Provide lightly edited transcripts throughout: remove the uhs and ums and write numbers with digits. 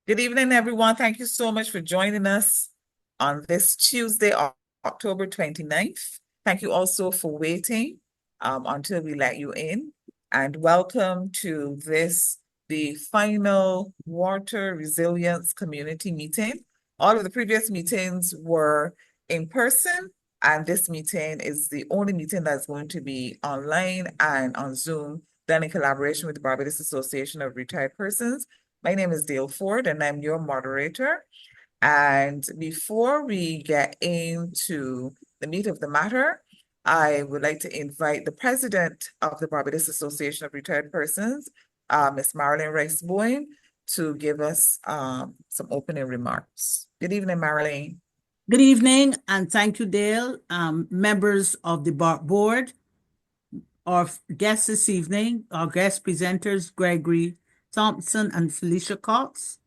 Good evening, everyone. Thank you so much for joining us on this Tuesday, October 29th. Thank you also for waiting until we let you in. And welcome to the final Water Resilience Community Meeting. All of the previous meetings were in person, and this meeting is the only meeting that's going to be online and on Zoom, done in collaboration with the Barbados Association of Retired Persons. My name is Dale Ford, and I'm your moderator. And before we get into the meat of the matter, I would like to invite the president of the Barbados Association of Retired Persons, Ms. Marilyn Rice-Bowen, to give us some opening remarks. Good evening, Marilyn. Good evening, and thank you, Dale. Members of the BARP board, our guests this evening, our guest presenters, Gregory Thompson and Felicia Cox,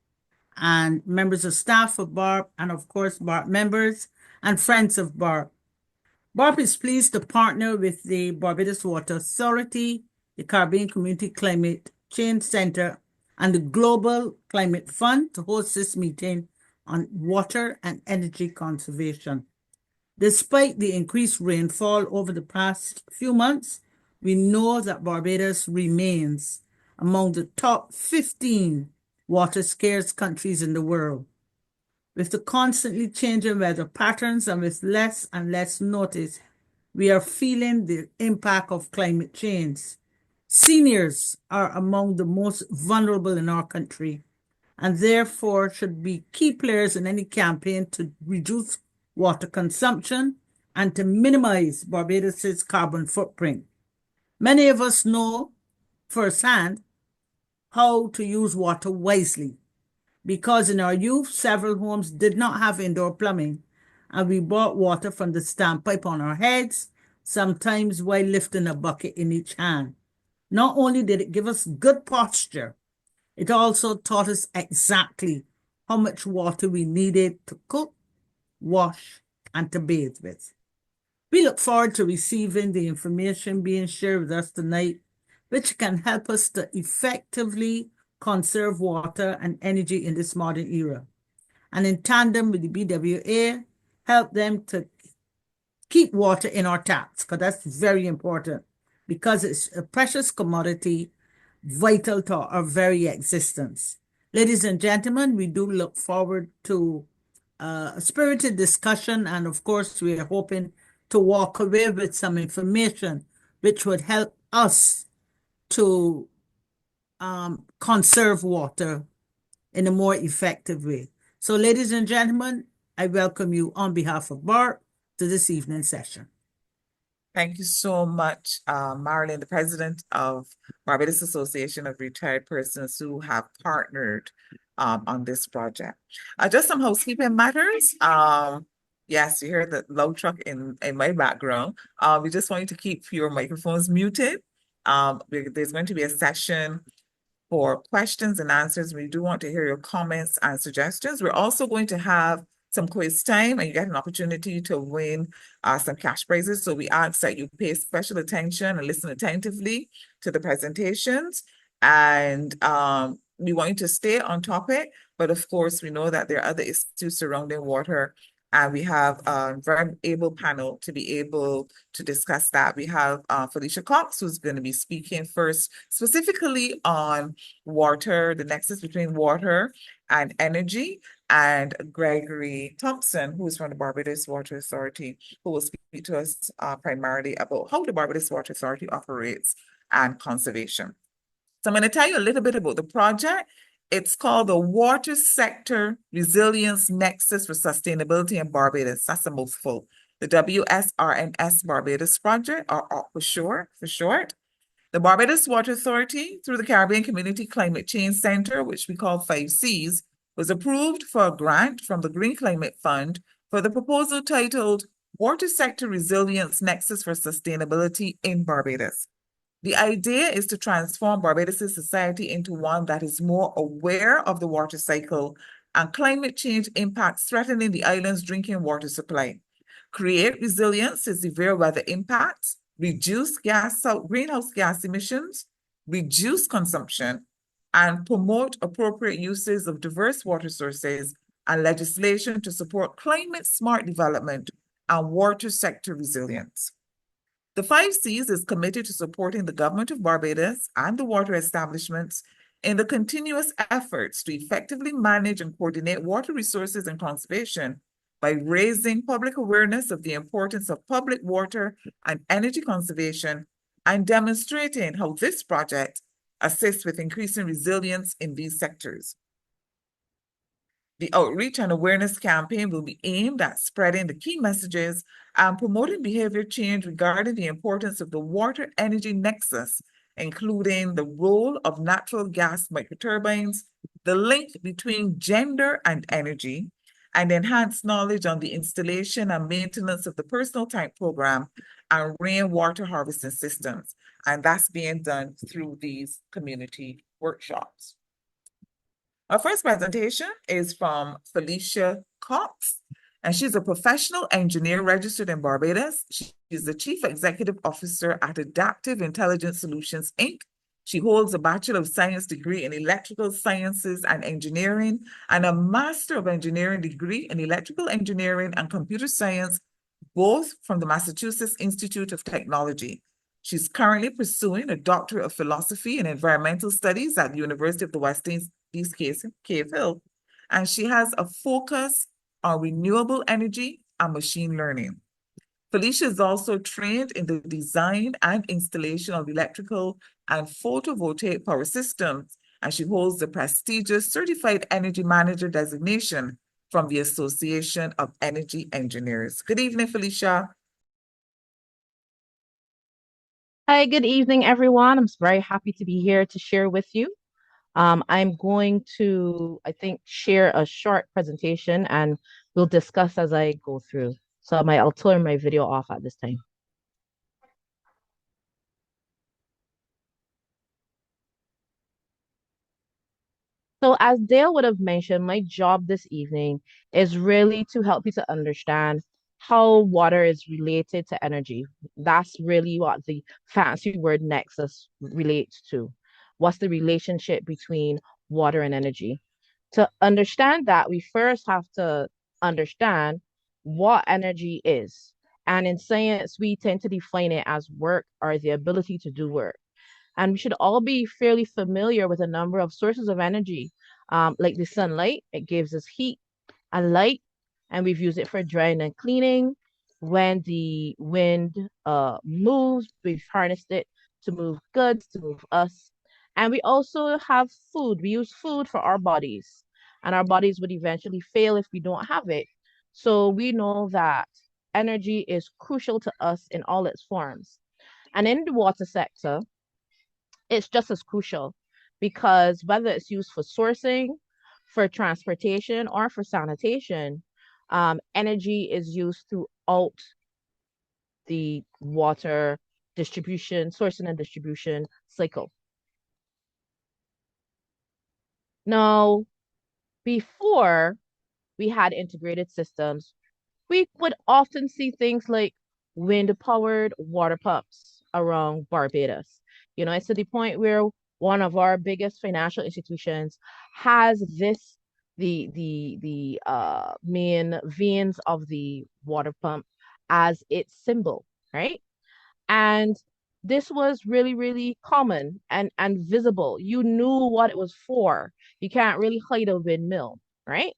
and members of staff of BARP, and of course, BARP members and friends of BARP. BARP is pleased to partner with the Barbados Water Authority, the Caribbean Community Climate Change Center, and the Global Climate Fund to host this meeting on water and energy conservation. Despite the increased rainfall over the past few months, we know that Barbados remains among the top 15 water-scarce countries in the world. With the constantly changing weather patterns and with less and less notice, we are feeling the impact of climate change. Seniors are among the most vulnerable in our country and therefore should be key players in any campaign to reduce water consumption and to minimize Barbados's carbon footprint. Many of us know firsthand how to use water wisely because in our youth, several homes did not have indoor plumbing and we bought water from the standpipe on our heads, sometimes while lifting a bucket in each hand. Not only did it give us good posture, it also taught us exactly how much water we needed to cook, wash, and to bathe with. We look forward to receiving the information being shared with us tonight, which can help us to effectively conserve water and energy in this modern era. And in tandem with the BWA, help them to keep water in our taps, because that's very important, because it's a precious commodity vital to our very existence. Ladies and gentlemen, we do look forward to a spirited discussion, and of course, we are hoping to walk away with some information which would help us to conserve water in a more effective way. So, ladies and gentlemen, I welcome you on behalf of BARP to this evening's session. Thank you so much, Marilyn, the president of Barbados Association of Retired Persons who have partnered on this project. Just some housekeeping matters. Yes, you hear the loud truck in my background. We just want you to keep your microphones muted. There's going to be a session for questions and answers. We do want to hear your comments and suggestions. We're also going to have some quiz time, and you get an opportunity to win some cash prizes. So we ask that you pay special attention and listen attentively to the presentations. And we want you to stay on topic, but of course, we know that there are other issues surrounding water, and we have a very able panel to be able to discuss that. We have Felicia Cox, who's going to be speaking first, specifically on water, the nexus between water and energy, and Gregory Thompson, who is from the Barbados Water Authority, who will speak to us primarily about how the Barbados Water Authority operates and conservation. So I'm going to tell you a little bit about the project. It's called the Water Sector Resilience Nexus for Sustainability in Barbados. That's a mouthful. The WSRNS Barbados Project, or OPA for short. The Barbados Water Authority, through the Caribbean Community Climate Change Center, which we call 5Cs, was approved for a grant from the Green Climate Fund for the proposal titled Water Sector Resilience Nexus for Sustainability in Barbados. The idea is to transform Barbados' society into one that is more aware of the water cycle and climate change impacts threatening the island's drinking water supply, create resilience to severe weather impacts, reduce greenhouse gas emissions, reduce consumption, and promote appropriate uses of diverse water sources and legislation to support climate-smart development and water sector resilience. The 5Cs is committed to supporting the government of Barbados and the water establishments in the continuous efforts to effectively manage and coordinate water resources and conservation by raising public awareness of the importance of public water and energy conservation and demonstrating how this project assists with increasing resilience in these sectors. The outreach and awareness campaign will be aimed at spreading the key messages and promoting behavior change regarding the importance of the water energy nexus, including the role of natural gas microturbines, the link between gender and energy, and enhanced knowledge on the installation and maintenance of the personal tank program and rainwater harvesting systems. And that's being done through these community workshops. Our first presentation is from Felicia Cox, and she's a professional engineer registered in Barbados. She's the Chief Executive Officer at Adaptive Intelligence Solutions, Inc. She holds a Bachelor of Science degree in Electrical Sciences and Engineering and a Master of Engineering degree in Electrical Engineering and Computer Science, both from the Massachusetts Institute of Technology. She's currently pursuing a Doctorate of Philosophy in Environmental Studies at the University of the West Indies, Cave Hill, and she has a focus on renewable energy and machine learning. Felicia is also trained in the design and installation of electrical and photovoltaic power systems, and she holds the prestigious Certified Energy Manager designation from the Association of Energy Engineers. Good evening, Felicia. Hi, good evening, everyone. I'm very happy to be here to share with you. I'm going to, I think, share a short presentation and we'll discuss as I go through. So I'll turn my video off at this time. So as Dale would have mentioned, my job this evening is really to help you to understand how water is related to energy. That's really what the fancy word nexus relates to. What's the relationship between water and energy? To understand that, we first have to understand what energy is. And in science, we tend to define it as work or the ability to do work. And we should all be fairly familiar with a number of sources of energy, like the sunlight. It gives us heat and light, and we've used it for drying and cleaning. When the wind moves, we've harnessed it to move goods, to move us. And we also have food. We use food for our bodies, and our bodies would eventually fail if we don't have it. So we know that energy is crucial to us in all its forms. And in the water sector, it's just as crucial because whether it's used for sourcing, for transportation, or for sanitation, energy is used throughout the water distribution, sourcing and distribution cycle. Now, before we had integrated systems, we would often see things like wind-powered water pumps around Barbados. It's to the point where one of our biggest financial institutions has the main veins of the water pump as its symbol, right? And this was really, really common and visible. You knew what it was for. You can't really hide a windmill, right?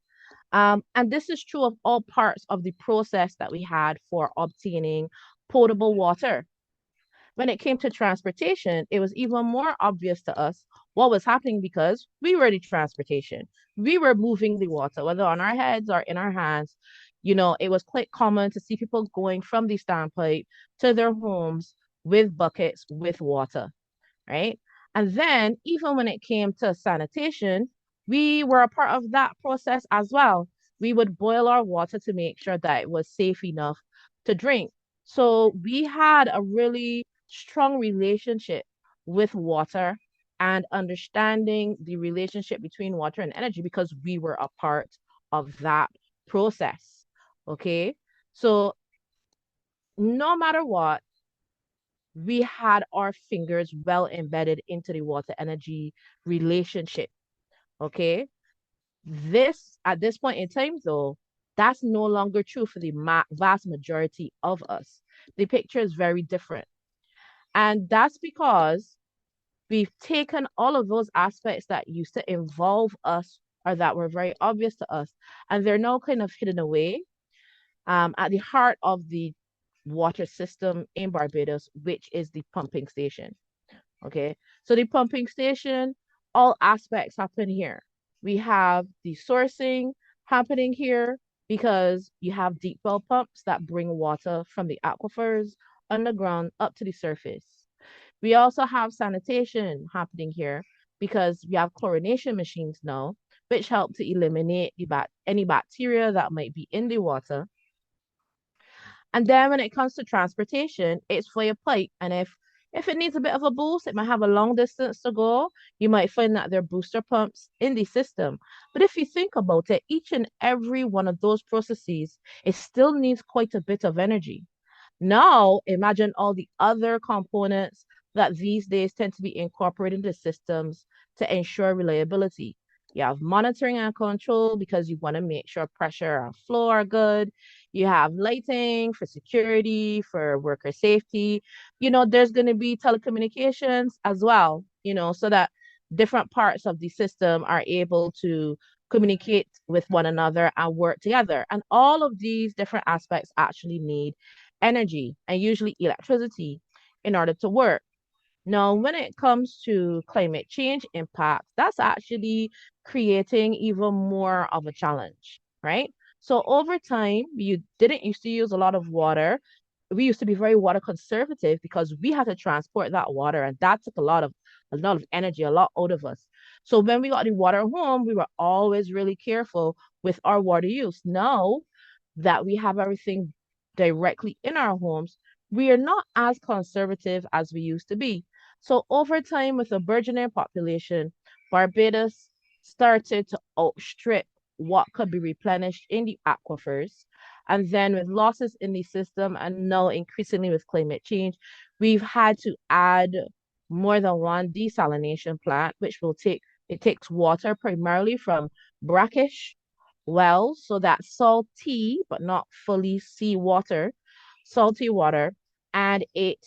And this is true of all parts of the process that we had for obtaining potable water. When it came to transportation, it was even more obvious to us what was happening because we were the transportation. We were moving the water, whether on our heads or in our hands. It was quite common to see people going from the standpipe to their homes with buckets with water, right? And then, even when it came to sanitation, we were a part of that process as well. We would boil our water to make sure that it was safe enough to drink. So we had a really strong relationship with water and understanding the relationship between water and energy because we were a part of that process. Okay. So no matter what, we had our fingers well embedded into the water energy relationship. Okay. This, at this point in time, though, that's no longer true for the vast majority of us. The picture is very different. And that's because we've taken all of those aspects that used to involve us or that were very obvious to us, and they're now kind of hidden away at the heart of the water system in Barbados, which is the pumping station. Okay. So the pumping station, all aspects happen here. We have the sourcing happening here because you have deep well pumps that bring water from the aquifers underground up to the surface. We also have sanitation happening here because we have chlorination machines now, which help to eliminate any bacteria that might be in the water. And then when it comes to transportation, it's via pipe. And if it needs a bit of a boost, it might have a long distance to go. You might find that there are booster pumps in the system. But if you think about it, each and every one of those processes, it still needs quite a bit of energy. Now, imagine all the other components that these days tend to be incorporated into systems to ensure reliability. You have monitoring and control because you want to make sure pressure and flow are good. You have lighting for security, for worker safety. There's going to be telecommunications as well, so that different parts of the system are able to communicate with one another and work together. And all of these different aspects actually need energy and usually electricity in order to work. Now, when it comes to climate change impacts, that's actually creating even more of a challenge, right? So over time, you didn't used to use a lot of water. We used to be very water conservative because we had to transport that water, and that took a lot of energy, a lot out of us. So when we got the water home, we were always really careful with our water use. Now that we have everything directly in our homes, we are not as conservative as we used to be. So over time, with a burgeoning population, Barbados started to outstrip what could be replenished in the aquifers. And then with losses in the system and now increasingly with climate change, we've had to add more than one desalination plant, it takes water primarily from brackish wells, so that's salty but not fully seawater, salty water, and it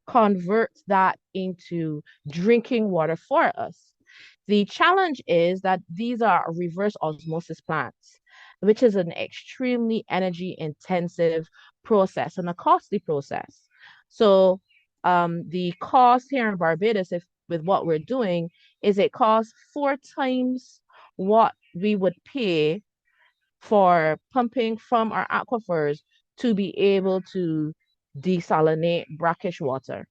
converts that into drinking water for us. The challenge is that these are reverse osmosis plants, which is an extremely energy intensive process and a costly process. So, the cost here in Barbados, if with what we're doing, is it costs 4 times what we would pay for pumping from our aquifers to be able to desalinate brackish water.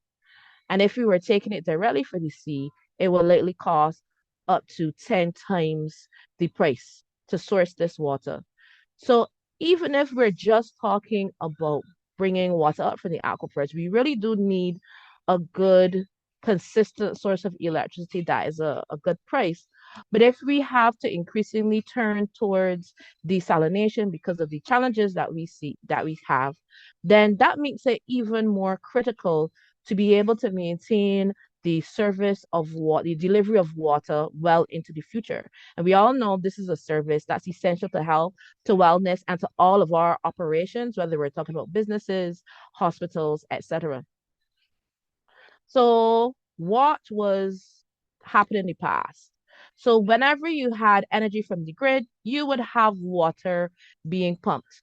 And if we were taking it directly for the sea, it will likely cost up to 10 times the price to source this water. So even if we're just talking about bringing water up from the aquifers, we really do need a good, consistent source of electricity that is a good price. But if we have to increasingly turn towards desalination because of the challenges that we have, then that makes it even more critical to be able to maintain the service of what the delivery of water well into the future. And we all know this is a service that's essential to health, to wellness, and to all of our operations, whether we're talking about businesses, hospitals, etc. So, what was happening in the past? So, whenever you had energy from the grid, you would have water being pumped,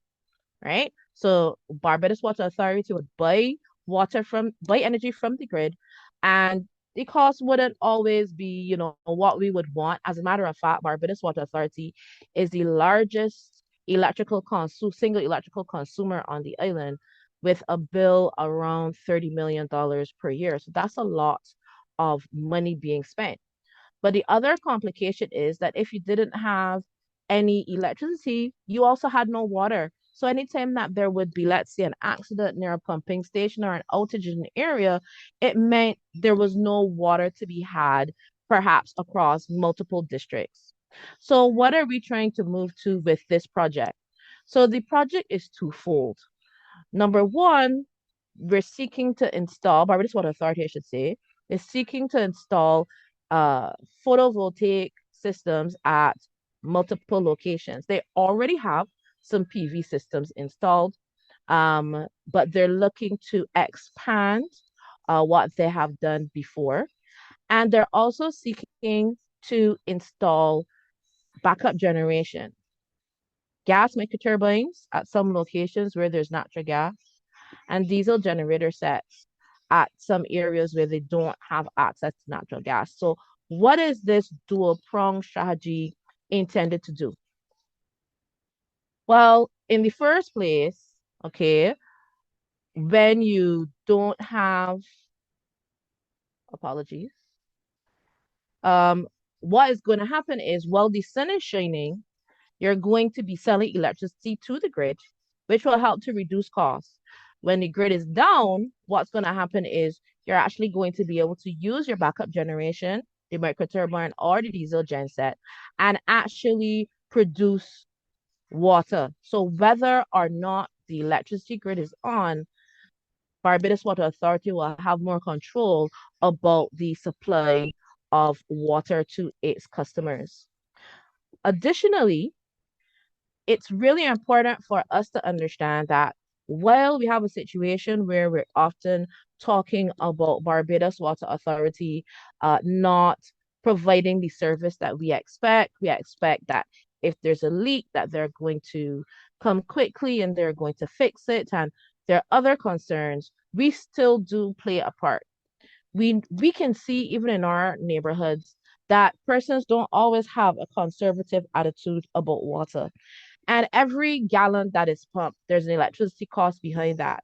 right? So Barbados Water Authority would buy energy from the grid, and the cost wouldn't always be, what we would want. As a matter of fact, Barbados Water Authority is the largest single electrical consumer on the island with a bill around $30 million per year. So that's a lot of money being spent. But the other complication is that if you didn't have any electricity, you also had no water. So anytime that there would be, let's say, an accident near a pumping station or an outage in an area, it meant there was no water to be had, perhaps across multiple districts. So what are we trying to move to with this project? So the project is twofold. Number one, we're seeking to install, Barbados Water Authority, I should say, is seeking to install uh, photovoltaic systems at multiple locations. They already have some PV systems installed, but they're looking to expand what they have done before. And they're also seeking to install backup generation, gas microturbines at some locations where there's natural gas, and diesel generator sets at some areas where they don't have access to natural gas. So, what is this dual prong strategy intended to do? Well, in the first place, okay, when you don't have apologies, um, what is going to happen is while the sun is shining, you're going to be selling electricity to the grid, which will help to reduce costs. When the grid is down, what's going to happen is you're actually going to be able to use your backup generation, the microturbine or the diesel genset, and actually produce water. So whether or not the electricity grid is on, Barbados Water Authority will have more control about the supply of water to its customers. Additionally, it's really important for us to understand that while we have a situation where we're often talking about Barbados Water Authority not providing the service that we expect that if there's a leak that they're going to come quickly and they're going to fix it, and there are other concerns, we still do play a part. We can see even in our neighborhoods that persons don't always have a conservative attitude about water. And every gallon that is pumped, there's an electricity cost behind that.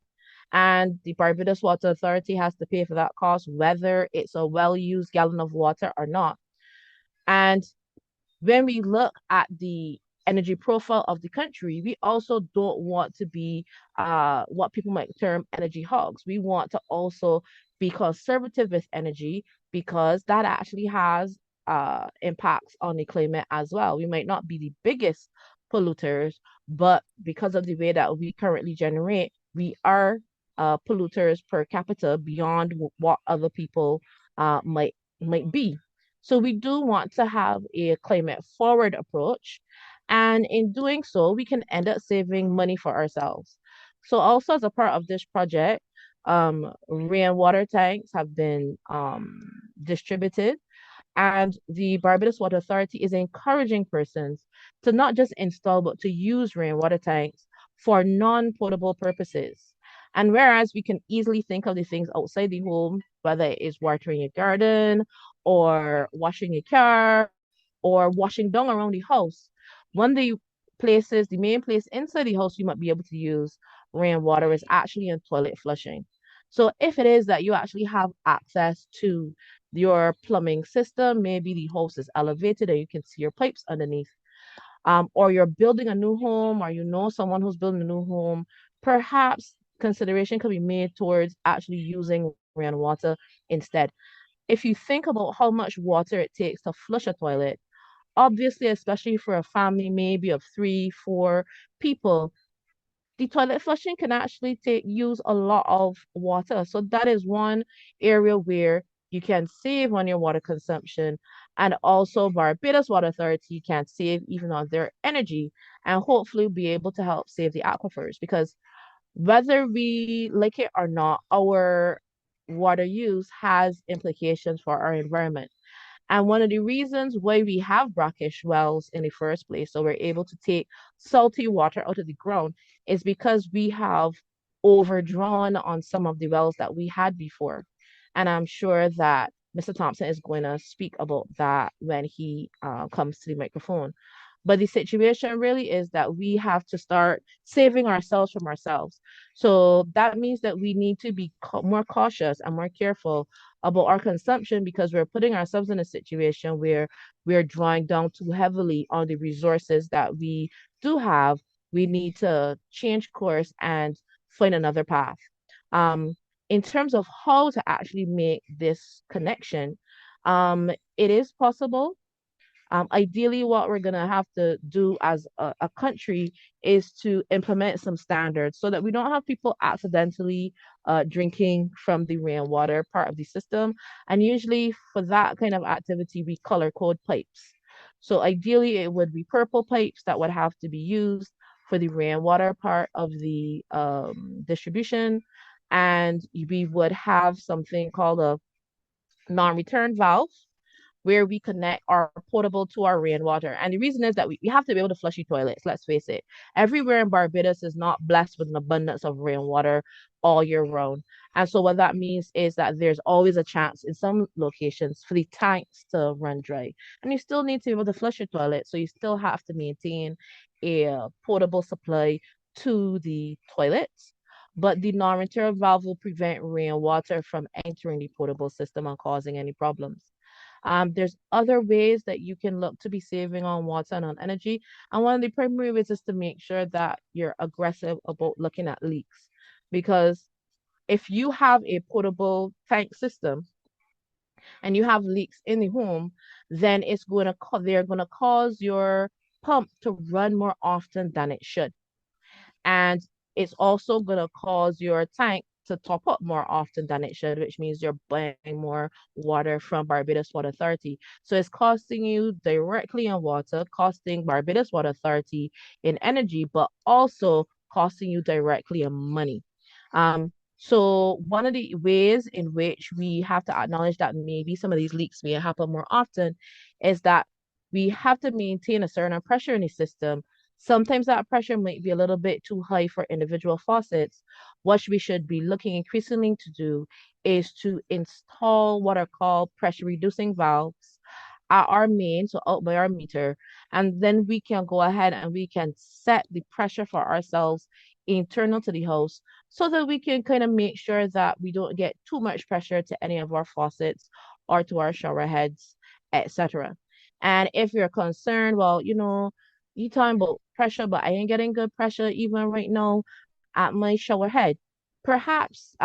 And the Barbados Water Authority has to pay for that cost, whether it's a well used gallon of water or not. And when we look at the energy profile of the country, we also don't want to be what people might term energy hogs. We want to also be conservative with energy because that actually has impacts on the climate as well. We might not be the biggest polluters, but because of the way that we currently generate, we are polluters per capita beyond what other people might be. So we do want to have a climate forward approach. And in doing so, we can end up saving money for ourselves. So also as a part of this project, rainwater tanks have been distributed, and the Barbados Water Authority is encouraging persons to not just install, but to use rainwater tanks for non-potable purposes. And whereas we can easily think of the things outside the home, whether it is watering your garden or washing your car or washing down around the house, one of the main place inside the house you might be able to use rainwater is actually in toilet flushing. So if it is that you actually have access to your plumbing system, maybe the house is elevated and you can see your pipes underneath, or you're building a new home, or you know someone who's building a new home, perhaps consideration could be made towards actually using rainwater instead. If you think about how much water it takes to flush a toilet, obviously, especially for a family maybe of three, four people, the toilet flushing can actually take use a lot of water. So that is one area where you can save on your water consumption. And also Barbados Water Authority can save even on their energy and hopefully be able to help save the aquifers, because whether we like it or not, our water use has implications for our environment. And one of the reasons why we have brackish wells in the first place, so we're able to take salty water out of the ground, is because we have overdrawn on some of the wells that we had before. And I'm sure that Mr. Thompson is going to speak about that when he comes to the microphone. But the situation really is that we have to start saving ourselves from ourselves. So that means that we need to be more cautious and more careful about our consumption, because we're putting ourselves in a situation where we're drawing down too heavily on the resources that we do have. We need to change course and find another path. Um, in terms of how to actually make this connection, it is possible. Ideally, what we're going to have to do as a country is to implement some standards so that we don't have people accidentally drinking from the rainwater part of the system. And usually, for that kind of activity, we color code pipes. So, ideally, it would be purple pipes that would have to be used for the rainwater part of the distribution. And we would have something called a non-return valve where we connect our potable to our rainwater. And the reason is that we have to be able to flush your toilets, let's face it. Everywhere in Barbados is not blessed with an abundance of rainwater all year round. And so what that means is that there's always a chance in some locations for the tanks to run dry. And you still need to be able to flush your toilet. So you still have to maintain a potable supply to the toilets. But the non-return valve will prevent rainwater from entering the potable system and causing any problems. There's other ways that you can look to be saving on water and on energy. And one of the primary ways is to make sure that you're aggressive about looking at leaks. Because if you have a potable tank system and you have leaks in the home, then they're gonna cause your pump to run more often than it should. And it's also going to cause your tank to top up more often than it should, which means you're buying more water from Barbados Water Authority. So it's costing you directly in water, costing Barbados Water Authority in energy, but also costing you directly in money. So one of the ways in which we have to acknowledge that maybe some of these leaks may happen more often is that we have to maintain a certain pressure in the system. Sometimes that pressure might be a little bit too high for individual faucets. What we should be looking increasingly to do is to install what are called pressure reducing valves at our main, so out by our meter, and then we can go ahead and we can set the pressure for ourselves internal to the house so that we can kind of make sure that we don't get too much pressure to any of our faucets or to our shower heads, etc. And if you're concerned, well, you talking about pressure, but I ain't getting good pressure even right now at my shower head. Perhaps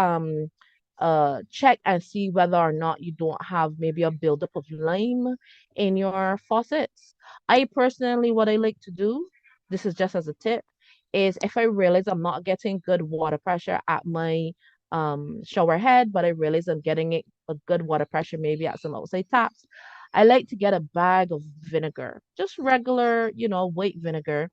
check and see whether or not you don't have maybe a buildup of lime in your faucets. I personally, what I like to do, this is just as a tip, is if I realize I'm not getting good water pressure at my shower head, but I realize I'm getting a good water pressure maybe at some outside taps, I like to get a bag of vinegar, just regular, white vinegar,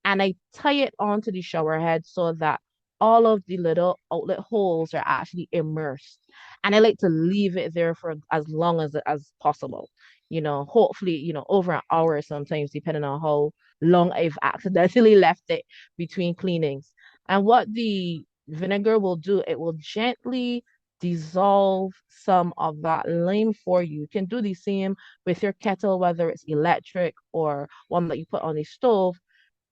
and I tie it onto the shower head so that all of the little outlet holes are actually immersed. And I like to leave it there for as long as possible. Hopefully, over an hour sometimes, depending on how long I've accidentally left it between cleanings. And what the vinegar will do, it will gently dissolve some of that lime for you. You can do the same with your kettle, whether it's electric or one that you put on the stove.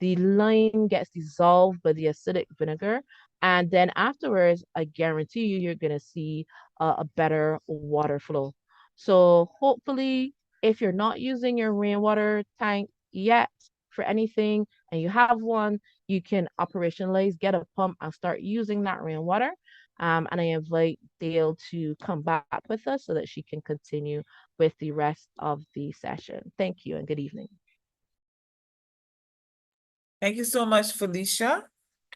The lime gets dissolved by the acidic vinegar. And then afterwards, I guarantee you're going to see a better water flow. So hopefully, if you're not using your rainwater tank yet for anything and you have one, you can operationalize, get a pump and start using that rainwater. And I invite Dale to come back with us so that she can continue with the rest of the session. Thank you and good evening. Thank you so much, Felicia.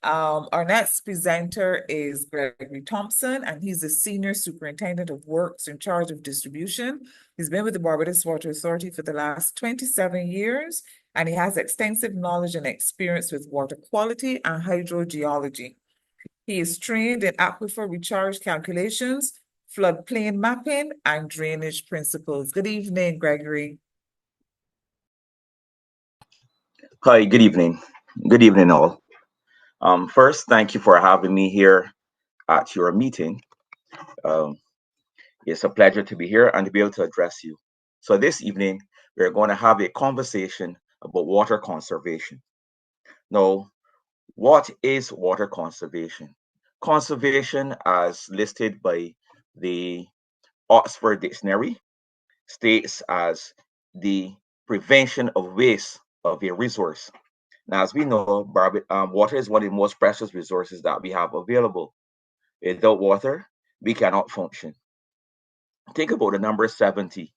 Our next presenter is Gregory Thompson, and he's the Senior Superintendent of Works in charge of distribution. He's been with the Barbados Water Authority for the last 27 years, and he has extensive knowledge and experience with water quality and hydrogeology. He is trained in aquifer recharge calculations, floodplain mapping, and drainage principles. Good evening, Gregory. Hi, good evening. Good evening, all. First, thank you for having me here at your meeting. It's a pleasure to be here and to be able to address you. So this evening, we're going to have a conversation about water conservation. Now, what is water conservation? Conservation, as listed by the Oxford Dictionary, states as the prevention of waste of a resource. Now, as we know, water is one of the most precious resources that we have available. Without water, we cannot function. Think about the number 70.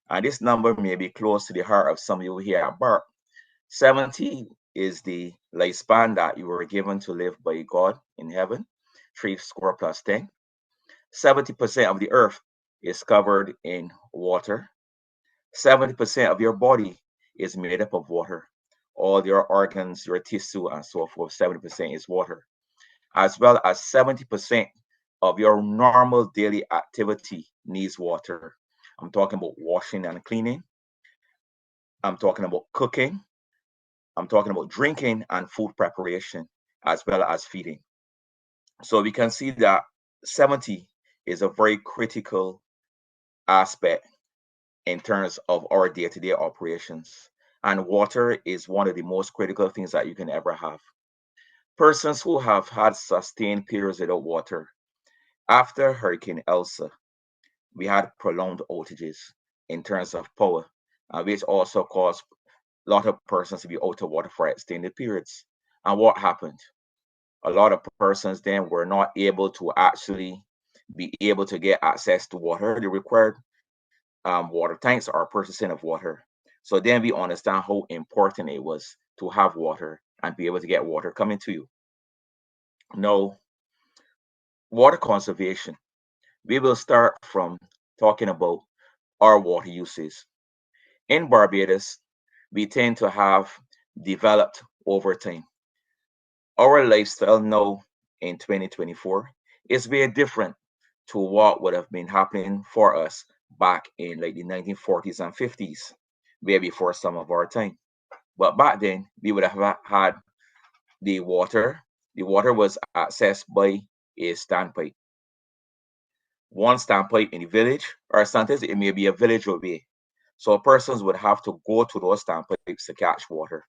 And this number may be close to the heart of some of you here at BARP. 70 is the lifespan that you were given to live by God in heaven, 3 score plus 10. 70% of the earth is covered in water. 70% of your body is made up of water. All your organs, your tissue, and so forth, 70% is water. As well as 70% of your normal daily activity needs water. I'm talking about washing and cleaning. I'm talking about cooking. I'm talking about drinking and food preparation, as well as feeding. So we can see that 70 is a very critical aspect in terms of our day-to-day operations. And water is one of the most critical things that you can ever have. Persons who have had sustained periods without water, after Hurricane Elsa, we had prolonged outages in terms of power, which also caused a lot of persons to be out of water for extended periods. And what happened? A lot of persons then were not able to actually be able to get access to water. They required water tanks or purchasing of water. So then we understand how important it was to have water and be able to get water coming to you. Now, water conservation. We will start from talking about our water uses. In Barbados, we tend to have developed over time. Our lifestyle now in 2024 is very different to what would have been happening for us back in like the 1940s and 50s, way before some of our time. But back then, we would have had the water. The water was accessed by a standpipe. One standpipe in the village, or sometimes it may be a village away. So persons would have to go to those standpipes to catch water.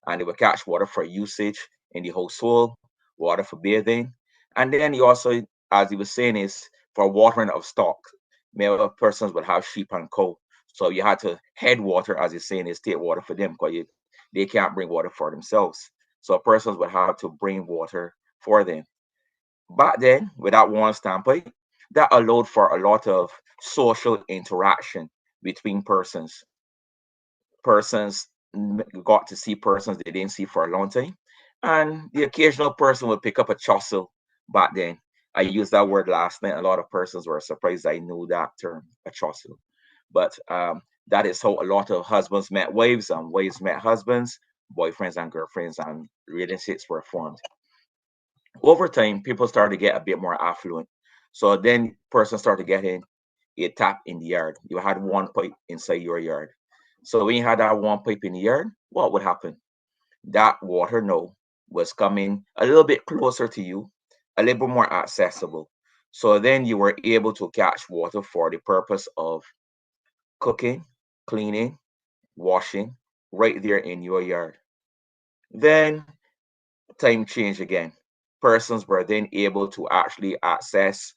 And they would catch water for usage in the household, water for bathing. And then you also, as he was saying, is for watering of stock. Many persons would have sheep and cow. So you had to head water, as he's saying, is take water for them because they can't bring water for themselves. So persons would have to bring water for them. Back then, with that one standpoint, that allowed for a lot of social interaction between persons. Persons got to see persons they didn't see for a long time. And the occasional person would pick up a tussle back then. I used that word last night. A lot of persons were surprised I knew that term, a tussle. But that is how a lot of husbands met wives and wives met husbands, boyfriends and girlfriends, and relationships were formed. Over time, people started to get a bit more affluent. So then person started getting a tap in the yard. You had one pipe inside your yard. So when you had that one pipe in the yard, what would happen? That water now was coming a little bit closer to you, a little bit more accessible. So then you were able to catch water for the purpose of cooking, cleaning, washing, right there in your yard. Then time changed again. Persons were then able to actually access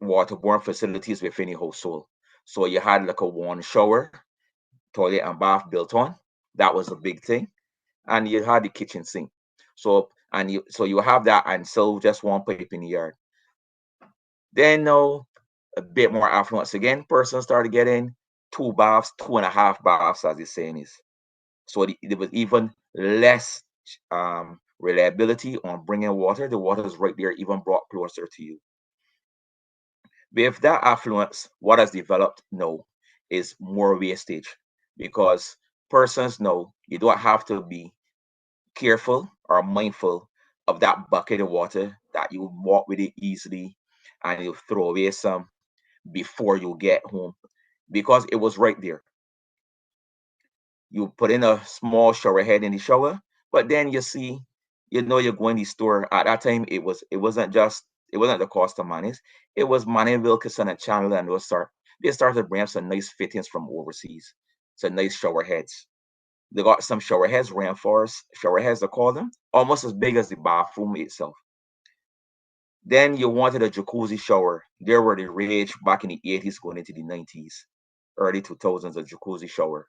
waterborne facilities within the household. So you had like a one shower, toilet and bath built on. That was a big thing. And you had the kitchen sink. So you have that and still just one pipe in the yard. Then now a bit more affluence again. Persons started getting two baths, 2.5 baths, as the saying is. So there was even less reliability on bringing water. The water is right there, even brought closer to you. With that affluence, what has developed now is more wastage because persons know you don't have to be careful or mindful of that bucket of water that you walk with it easily and you throw away some before you get home because it was right there. You put in a small shower head in the shower, but then you see, you're going to the store. At that time, it wasn't the cost of money. It was Manny Wilkinson and Channel and they started bringing some nice fittings from overseas. Some nice shower heads. They got some shower heads, reinforced shower heads, they call them, almost as big as the bathroom itself. Then you wanted a jacuzzi shower. There were the rage back in the 80s going into the 90s, early 2000s, a jacuzzi shower.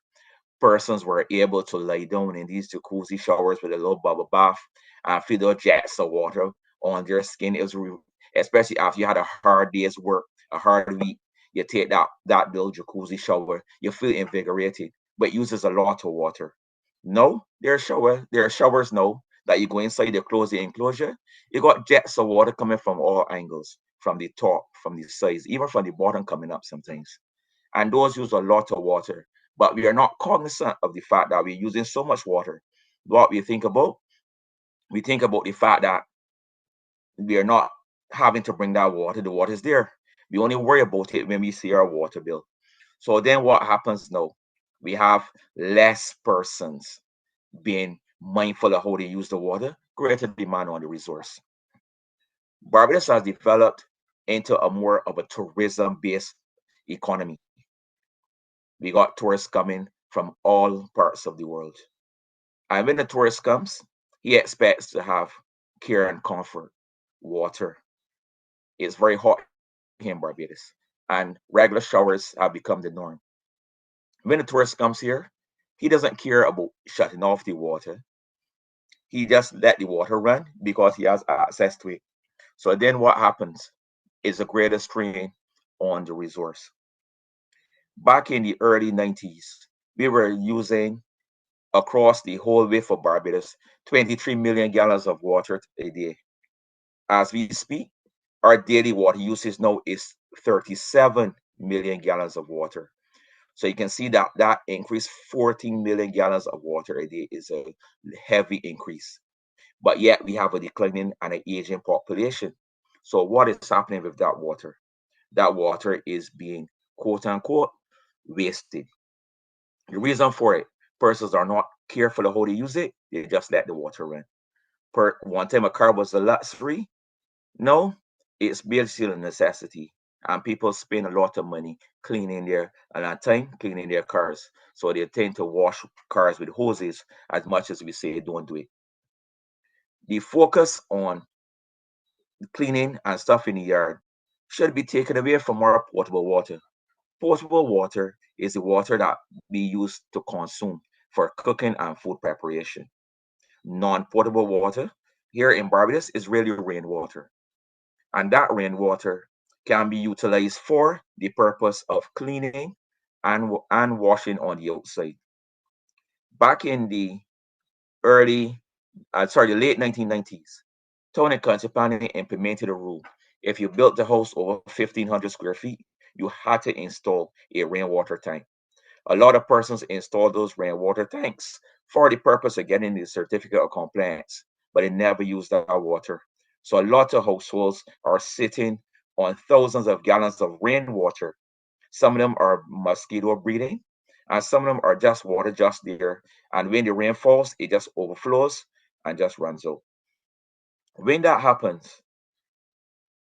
Persons were able to lie down in these jacuzzi showers with a little bubble bath and feel the jets of water on their skin. Especially after you had a hard day's work, a hard week. you take that little jacuzzi shower, you feel invigorated, but it uses a lot of water. No, there are showers now that you go inside, you close the enclosure, you got jets of water coming from all angles, from the top, from the sides, even from the bottom coming up sometimes. And those use a lot of water. But we are not cognizant of the fact that we're using so much water. What we think about the fact that we are not having to bring that water. The water is there. We only worry about it when we see our water bill. So then what happens now? We have less persons being mindful of how they use the water, greater demand on the resource. Barbados has developed into a more of a tourism-based economy. We got tourists coming from all parts of the world. And when the tourist comes, he expects to have care and comfort, water. It's very hot here in Barbados, and regular showers have become the norm. When the tourist comes here, he doesn't care about shutting off the water. He just let the water run because he has access to it. So then what happens is a greater strain on the resource. Back in the early 90s, we were using across the whole width of Barbados 23 million gallons of water a day. As we speak, our daily water usage now is 37 million gallons of water. So you can see that that increase 14 million gallons of water a day is a heavy increase. But yet we have a declining and an aging population. So what is happening with that water? That water is being quote unquote wasted. The reason for it, persons are not careful of how they use it, they just let the water run. One time a car was a luxury. No, it's basically a necessity. And people spend a lot of money cleaning their, a lot of time cleaning their cars. So they tend to wash cars with hoses as much as we say don't do it. The focus on cleaning and stuff in the yard should be taken away from our potable water. Potable water is the water that we use to consume for cooking and food preparation. Non-potable water here in Barbados is really rainwater, and that rainwater can be utilized for the purpose of cleaning and washing on the outside. Back in the early, the late 1990s, town and council planning implemented a rule. If you built the house over 1,500 square feet, you had to install a rainwater tank. A lot of persons install those rainwater tanks for the purpose of getting the certificate of compliance, but they never use that water. So a lot of households are sitting on thousands of gallons of rainwater. Some of them are mosquito breeding, and some of them are just water just there. And when the rain falls, it just overflows and just runs out. When that happens,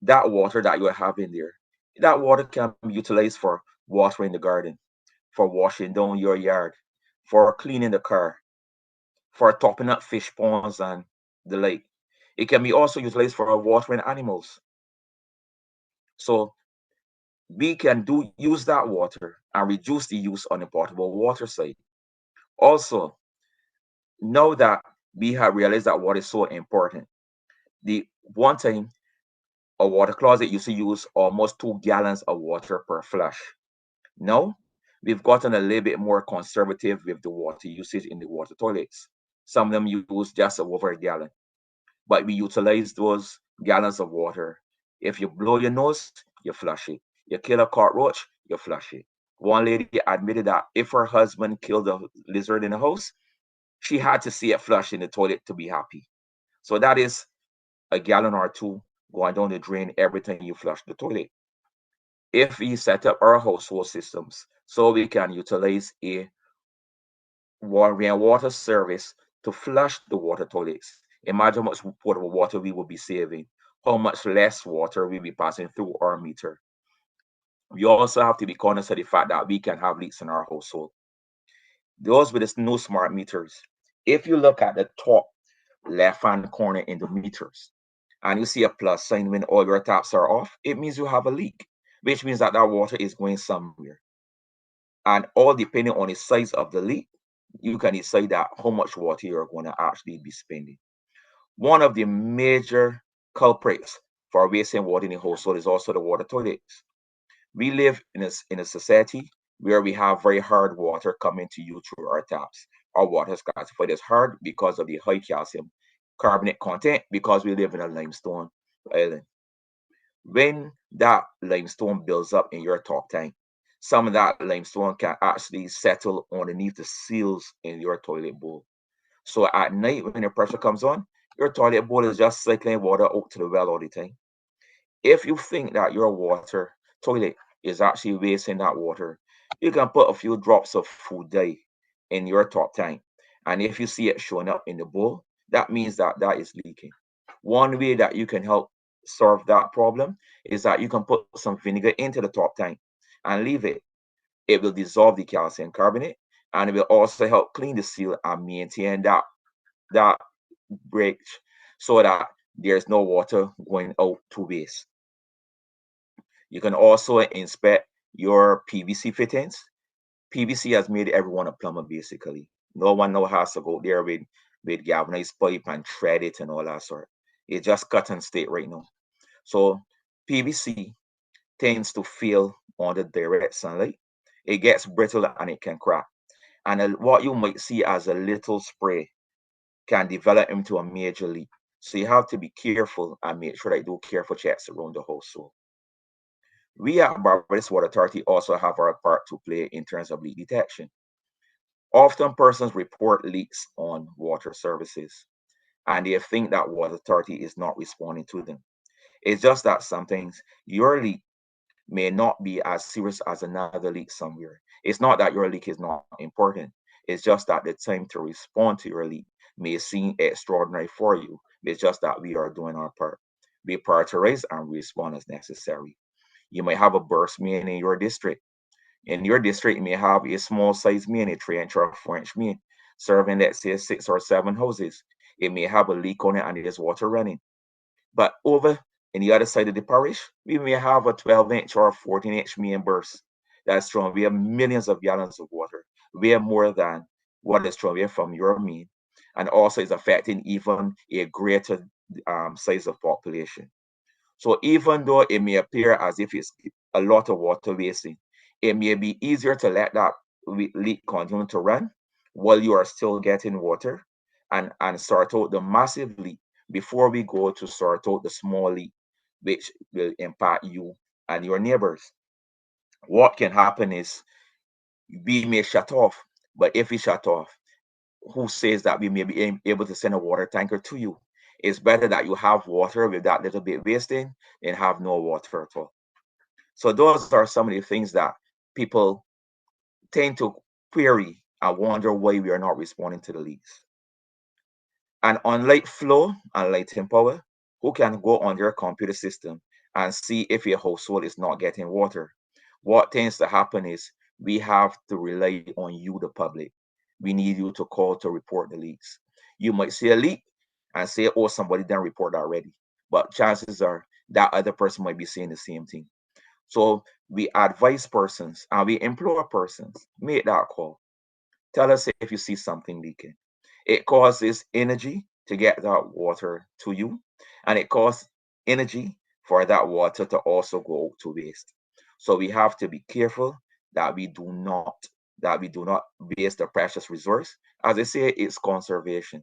that water that you have in there, that water can be utilized for watering the garden, for washing down your yard, for cleaning the car, for topping up fish ponds and the like. It can be also utilized for watering animals. So we can do use that water and reduce the use on the potable water side. Also, know that we have realized that water is so important. The one time a water closet used to use almost 2 gallons of water per flush. Now, we've gotten a little bit more conservative with the water usage in the water toilets. Some of them use just over a gallon, but we utilize those gallons of water. If you blow your nose, you flush it. You kill a cockroach, you flush it. One lady admitted that if her husband killed a lizard in the house, she had to see it flush in the toilet to be happy. So that is a gallon or two going down the drain every time you flush the toilet. If we set up our household systems so we can utilize a rainwater service to flush the water toilets, imagine how much potable water we will be saving, how much less water will be passing through our meter. We also have to be conscious of the fact that we can have leaks in our household. Those with the new smart meters, if you look at the top left hand corner in the meters and you see a plus sign when all your taps are off, it means you have a leak, which means that that water is going somewhere. And all depending on the size of the leak, you can decide that how much water you're going to actually be spending. One of the major culprits for wasting water in the household is also the water toilets. We live in a society where we have very hard water coming to you through our taps. Our water is classified as hard because of the high calcium carbonate content because we live in a limestone island. When that limestone builds up in your top tank, some of that limestone can actually settle underneath the seals in your toilet bowl. So at night, when the pressure comes on, your toilet bowl is just cycling water out to the well all the time. If you think that your water toilet is actually wasting that water, you can put a few drops of food dye in your top tank. And if you see it showing up in the bowl, that means that that is leaking. One way that you can help solve that problem is that you can put some vinegar into the top tank and leave it. It will dissolve the calcium carbonate and it will also help clean the seal and maintain that breach so that there's no water going out to waste. You can also inspect your PVC fittings. PVC has made everyone a plumber basically. No one now has to go there with galvanized pipe and thread it and all that sort. It's just cut and stick right now. So PVC tends to fail under direct sunlight. It gets brittle and it can crack. And what you might see as a little spray can develop into a major leak. So you have to be careful and make sure that you do careful checks around the household. We at Barbados Water Authority also have our part to play in terms of leak detection. Often persons report leaks on water services and they think that water authority is not responding to them. It's just that sometimes your leak may not be as serious as another leak somewhere. It's not that your leak is not important. It's just that the time to respond to your leak may seem extraordinary for you. It's just that we are doing our part. We prioritize and respond as necessary. You might have a burst main in your district. In your district, you may have a small size main, a 3-inch or 4-inch main, serving, let's say, 6 or 7 houses. It may have a leak on it and there's water running. But over in the other side of the parish, we may have a 12-inch or a 14-inch main burst that's thrown away millions of gallons of water, way more than what is thrown away from your main, and also is affecting even a greater size of population. So even though it may appear as if it's a lot of water wasting, it may be easier to let that leak continue to run while you are still getting water and sort out the massive leak before we go to sort out the small leak, which will impact you and your neighbors. What can happen is we may shut off, but if we shut off, who says that we may be able to send a water tanker to you? It's better that you have water with that little bit wasting than have no water at all. So those are some of the things that people tend to query and wonder why we are not responding to the leaks. And unlike flow and lighting power, who can go on your computer system and see if your household is not getting water? What tends to happen is we have to rely on you, the public. We need you to call to report the leaks. You might see a leak and say, oh, somebody didn't report already. But chances are that other person might be saying the same thing. So we advise persons and we implore persons, make that call. Tell us if you see something leaking. It causes energy to get that water to you, and it costs energy for that water to also go to waste. So we have to be careful that we do not waste the precious resource. As I say, it's conservation.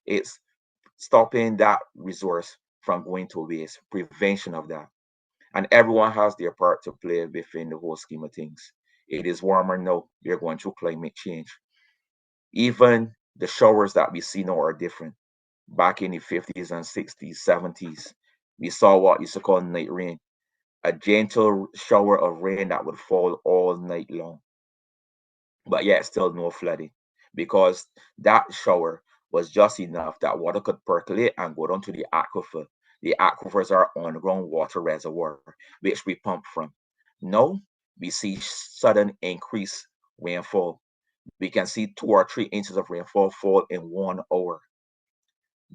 It's stopping that resource from going to waste, prevention of that. And everyone has their part to play within the whole scheme of things. It is warmer now. We're going through climate change. Even the showers that we see now are different. Back in the 50s and 60s, 70s, we saw what used to call night rain, a gentle shower of rain that would fall all night long, but yet still no flooding because that shower was just enough that water could percolate and go down to the aquifer. The aquifers are underground water reservoir, which we pump from. Now we see sudden increased rainfall. We can see 2 or 3 inches of rainfall fall in 1 hour.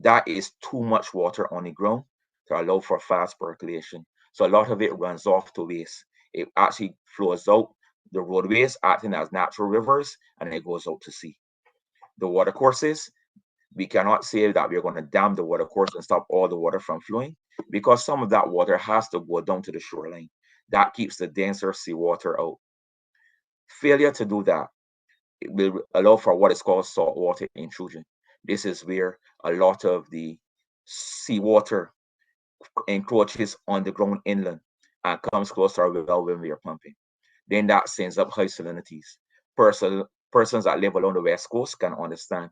That is too much water on the ground to allow for fast percolation. So a lot of it runs off to waste. It actually flows out the roadways, acting as natural rivers, and it goes out to sea. The water courses, we cannot say that we're going to dam the water course and stop all the water from flowing because some of that water has to go down to the shoreline. That keeps the denser seawater out. Failure to do that, it will allow for what is called saltwater intrusion. This is where a lot of the seawater encroaches on the ground inland and comes close to our well when we are pumping. Then that sends up high salinities. Persons that live along the west coast can understand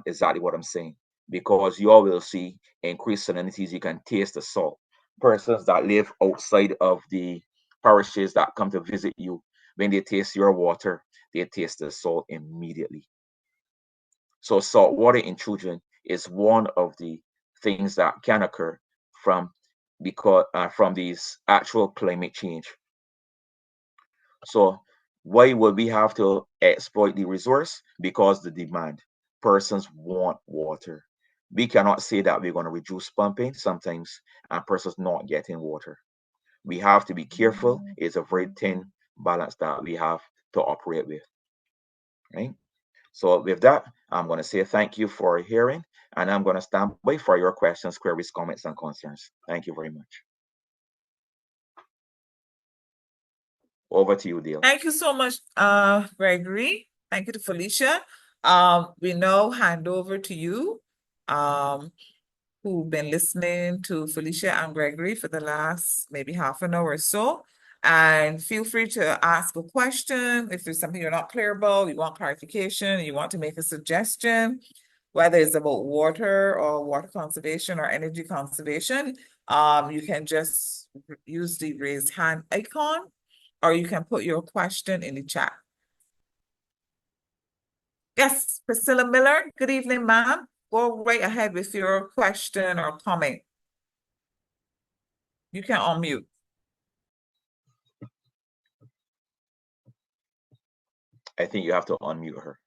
exactly what I'm saying, because you all will see increased salinities. You can taste the salt. Persons that live outside of the parishes that come to visit you, when they taste your water, they taste the salt immediately. So saltwater intrusion is one of the things that can occur from from these actual climate change. So why would we have to exploit the resource? Because the demand. Persons want water. We cannot say that we're going to reduce pumping sometimes and persons not getting water. We have to be careful. It's a very thin balance that we have to operate with, right? So with that, I'm going to say thank you for hearing, and I'm going to stand by for your questions, queries, comments, and concerns. Thank you very much. Over to you, Dale. Thank you so much, Gregory. Thank you to Felicia. We now hand over to you, who've been listening to Felicia and Gregory for the last maybe half an hour or so. And feel free to ask a question if there's something you're not clear about, you want clarification, you want to make a suggestion, whether it's about water or water conservation or energy conservation. You can just use the raise hand icon, or you can put your question in the chat. Yes, Priscilla Miller, good evening, ma'am. Go right ahead with your question or comment. You can unmute. I think you have to unmute her.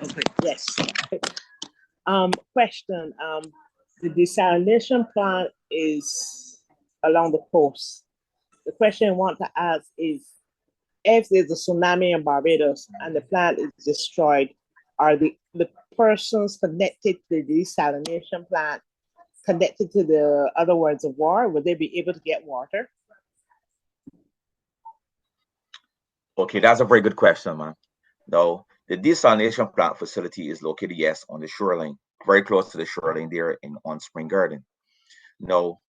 Okay, yes. Question. The desalination plant is along the coast. The question I want to ask is, if there's a tsunami in Barbados and the plant is destroyed, are the persons connected to the desalination plant connected to the other words of war? Would they be able to get water? Okay, that's a very good question, man. Now, the desalination plant facility is located, yes, on the shoreline, very close to the shoreline there on Spring Garden. Now,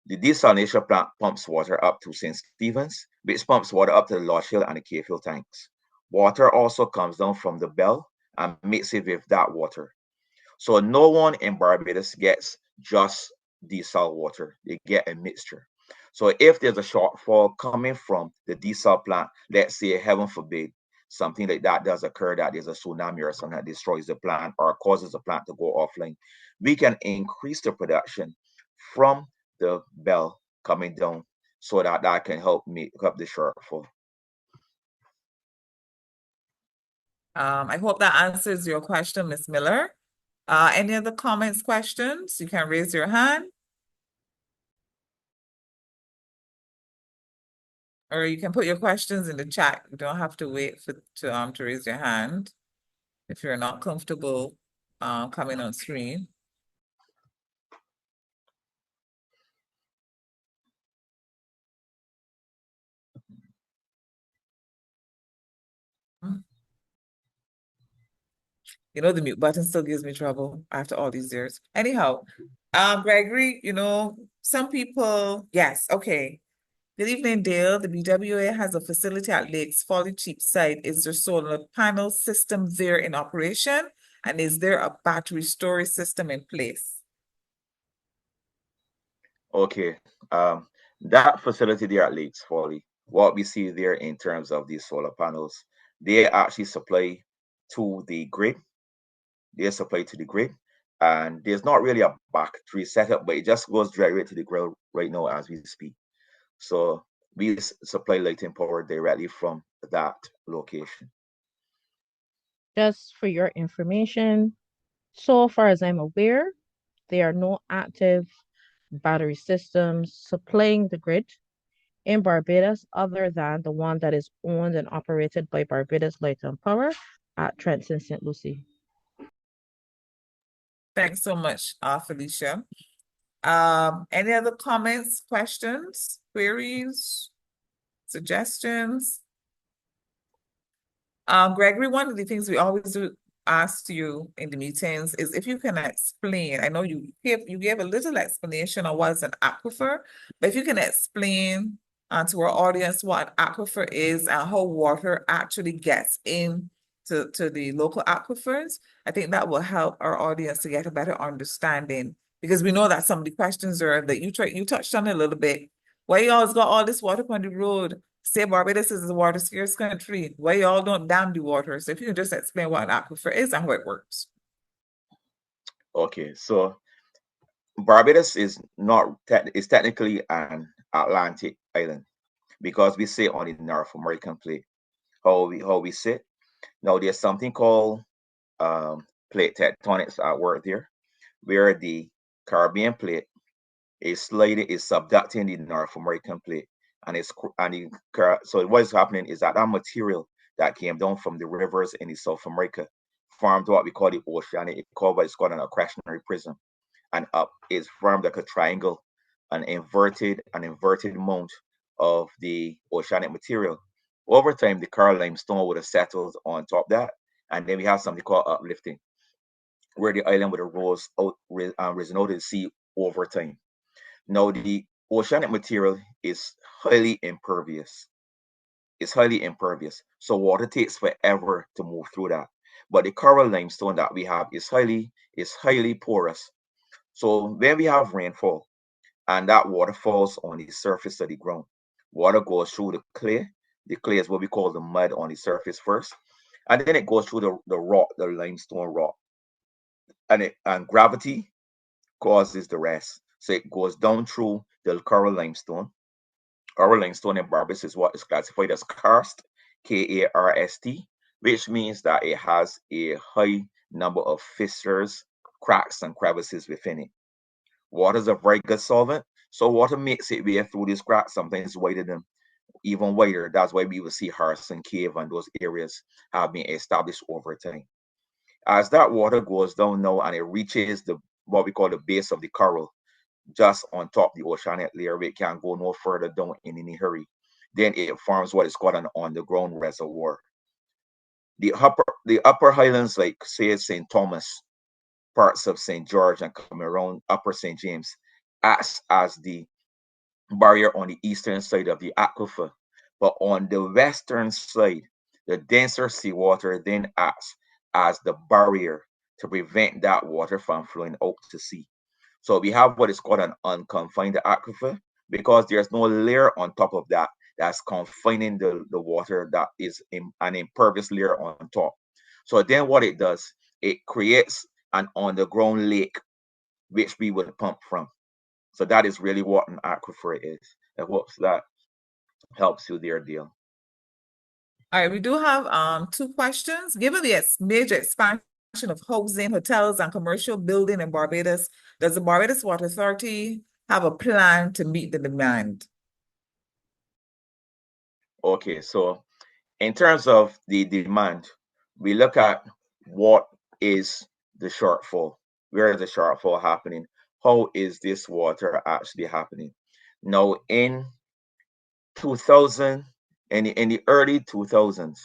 the desalination plant pumps water up to St. Stephen's, which pumps water up to the Loch Hill and the Cave Hill tanks. Water also comes down from the bell and mixes with that water. So no one in Barbados gets just desal water. They get a mixture. So if there's a shortfall coming from the desal plant, let's say, heaven forbid, something like that does occur, that there's a tsunami or something that destroys the plant or causes the plant to go offline, we can increase the production from the bell coming down so that that can help make up the shortfall. I hope that answers your question, Ms. Miller. Any other comments, questions? You can raise your hand. Or you can put your questions in the chat. You don't have to wait to raise your hand if you're not comfortable coming on screen. You know, the mute button still gives me trouble after all these years. Anyhow, Gregory, you know, some people, yes, okay. Good evening, Dale. The BWA has a facility at Lakes Folly Cheapside. Is there solar panel system there in operation? And is there a battery storage system in place? Okay, that facility there at Lakes Folly, what we see there in terms of these solar panels, they actually supply to the grid. They supply to the grid, and there's not really a battery setup, but it just goes directly to the grid right now as we speak. So we supply lighting power directly from that location. Just for your information, so far as I'm aware, there are no active battery systems supplying the grid in Barbados other than the one that is owned and operated by Barbados Light and Power at Trenton St. Lucie. Thanks so much, Felicia. Any other comments, questions, queries, suggestions? Gregory, one of the things we always do ask you in the meetings is if you can explain. I know you gave a little explanation on what is an aquifer, but if you can explain to our audience what an aquifer is and how water actually gets in to the local aquifers, I think that will help our audience to get a better understanding, because we know that some of the questions are that you touched on a little bit. Why y'all's got all this water on the road? Say Barbados is a water scarce country. Why y'all don't dam the water? So if you can just explain what an aquifer is and how it works. Okay, so Barbados is not is technically an Atlantic island because we sit on the North American plate. How we sit now, there's something called plate tectonics at work there, where the Caribbean plate is subducting the North American plate, and so what is happening is that material that came down from the rivers in the South America formed what we call the oceanic cover. It's called an accretionary prism, and up is formed like a triangle, an inverted mount of the oceanic material. Over time, the coral limestone would have settled on top of that, and then we have something called uplifting, where the island would have risen out of the sea over time. Now, the oceanic material is highly impervious. It's highly impervious, so water takes forever to move through that. But the coral limestone that we have is highly porous. So when we have rainfall and that water falls on the surface of the ground, water goes through the clay. The clay is what we call the mud on the surface first, and then it goes through the rock, the limestone rock, and gravity causes the rest. So it goes down through the coral limestone. Coral limestone in Barbados is what is classified as karst, Karst, which means that it has a high number of fissures, cracks, and crevices within it. Water is a very good solvent, so water makes its way through these cracks, sometimes wider than even wider. That's why we will see Harrison Cave and those areas have been established over time. As that water goes down now and it reaches the what we call the base of the coral, just on top of the oceanic layer, it can't go no further down in any hurry. Then it forms what is called an underground reservoir. The upper highlands, like say St. Thomas, parts of St. George, and coming around Upper St. James, acts as the barrier on the eastern side of the aquifer. But on the western side, the denser seawater then acts as the barrier to prevent that water from flowing out to sea. So we have what is called an unconfined aquifer because there's no layer on top of that that's confining the water that is an impervious layer on top. So then what it does, it creates an underground lake which we would pump from. So that is really what an aquifer is. I hope that helps you there, Dale. All right, we do have two questions. Given the major expansion of housing, hotels, and commercial building in Barbados, does the Barbados Water Authority have a plan to meet the demand? Okay, so in terms of the demand, we look at what is the shortfall. Where is the shortfall happening? How is this water actually happening? Now, in 2000, in the early 2000s,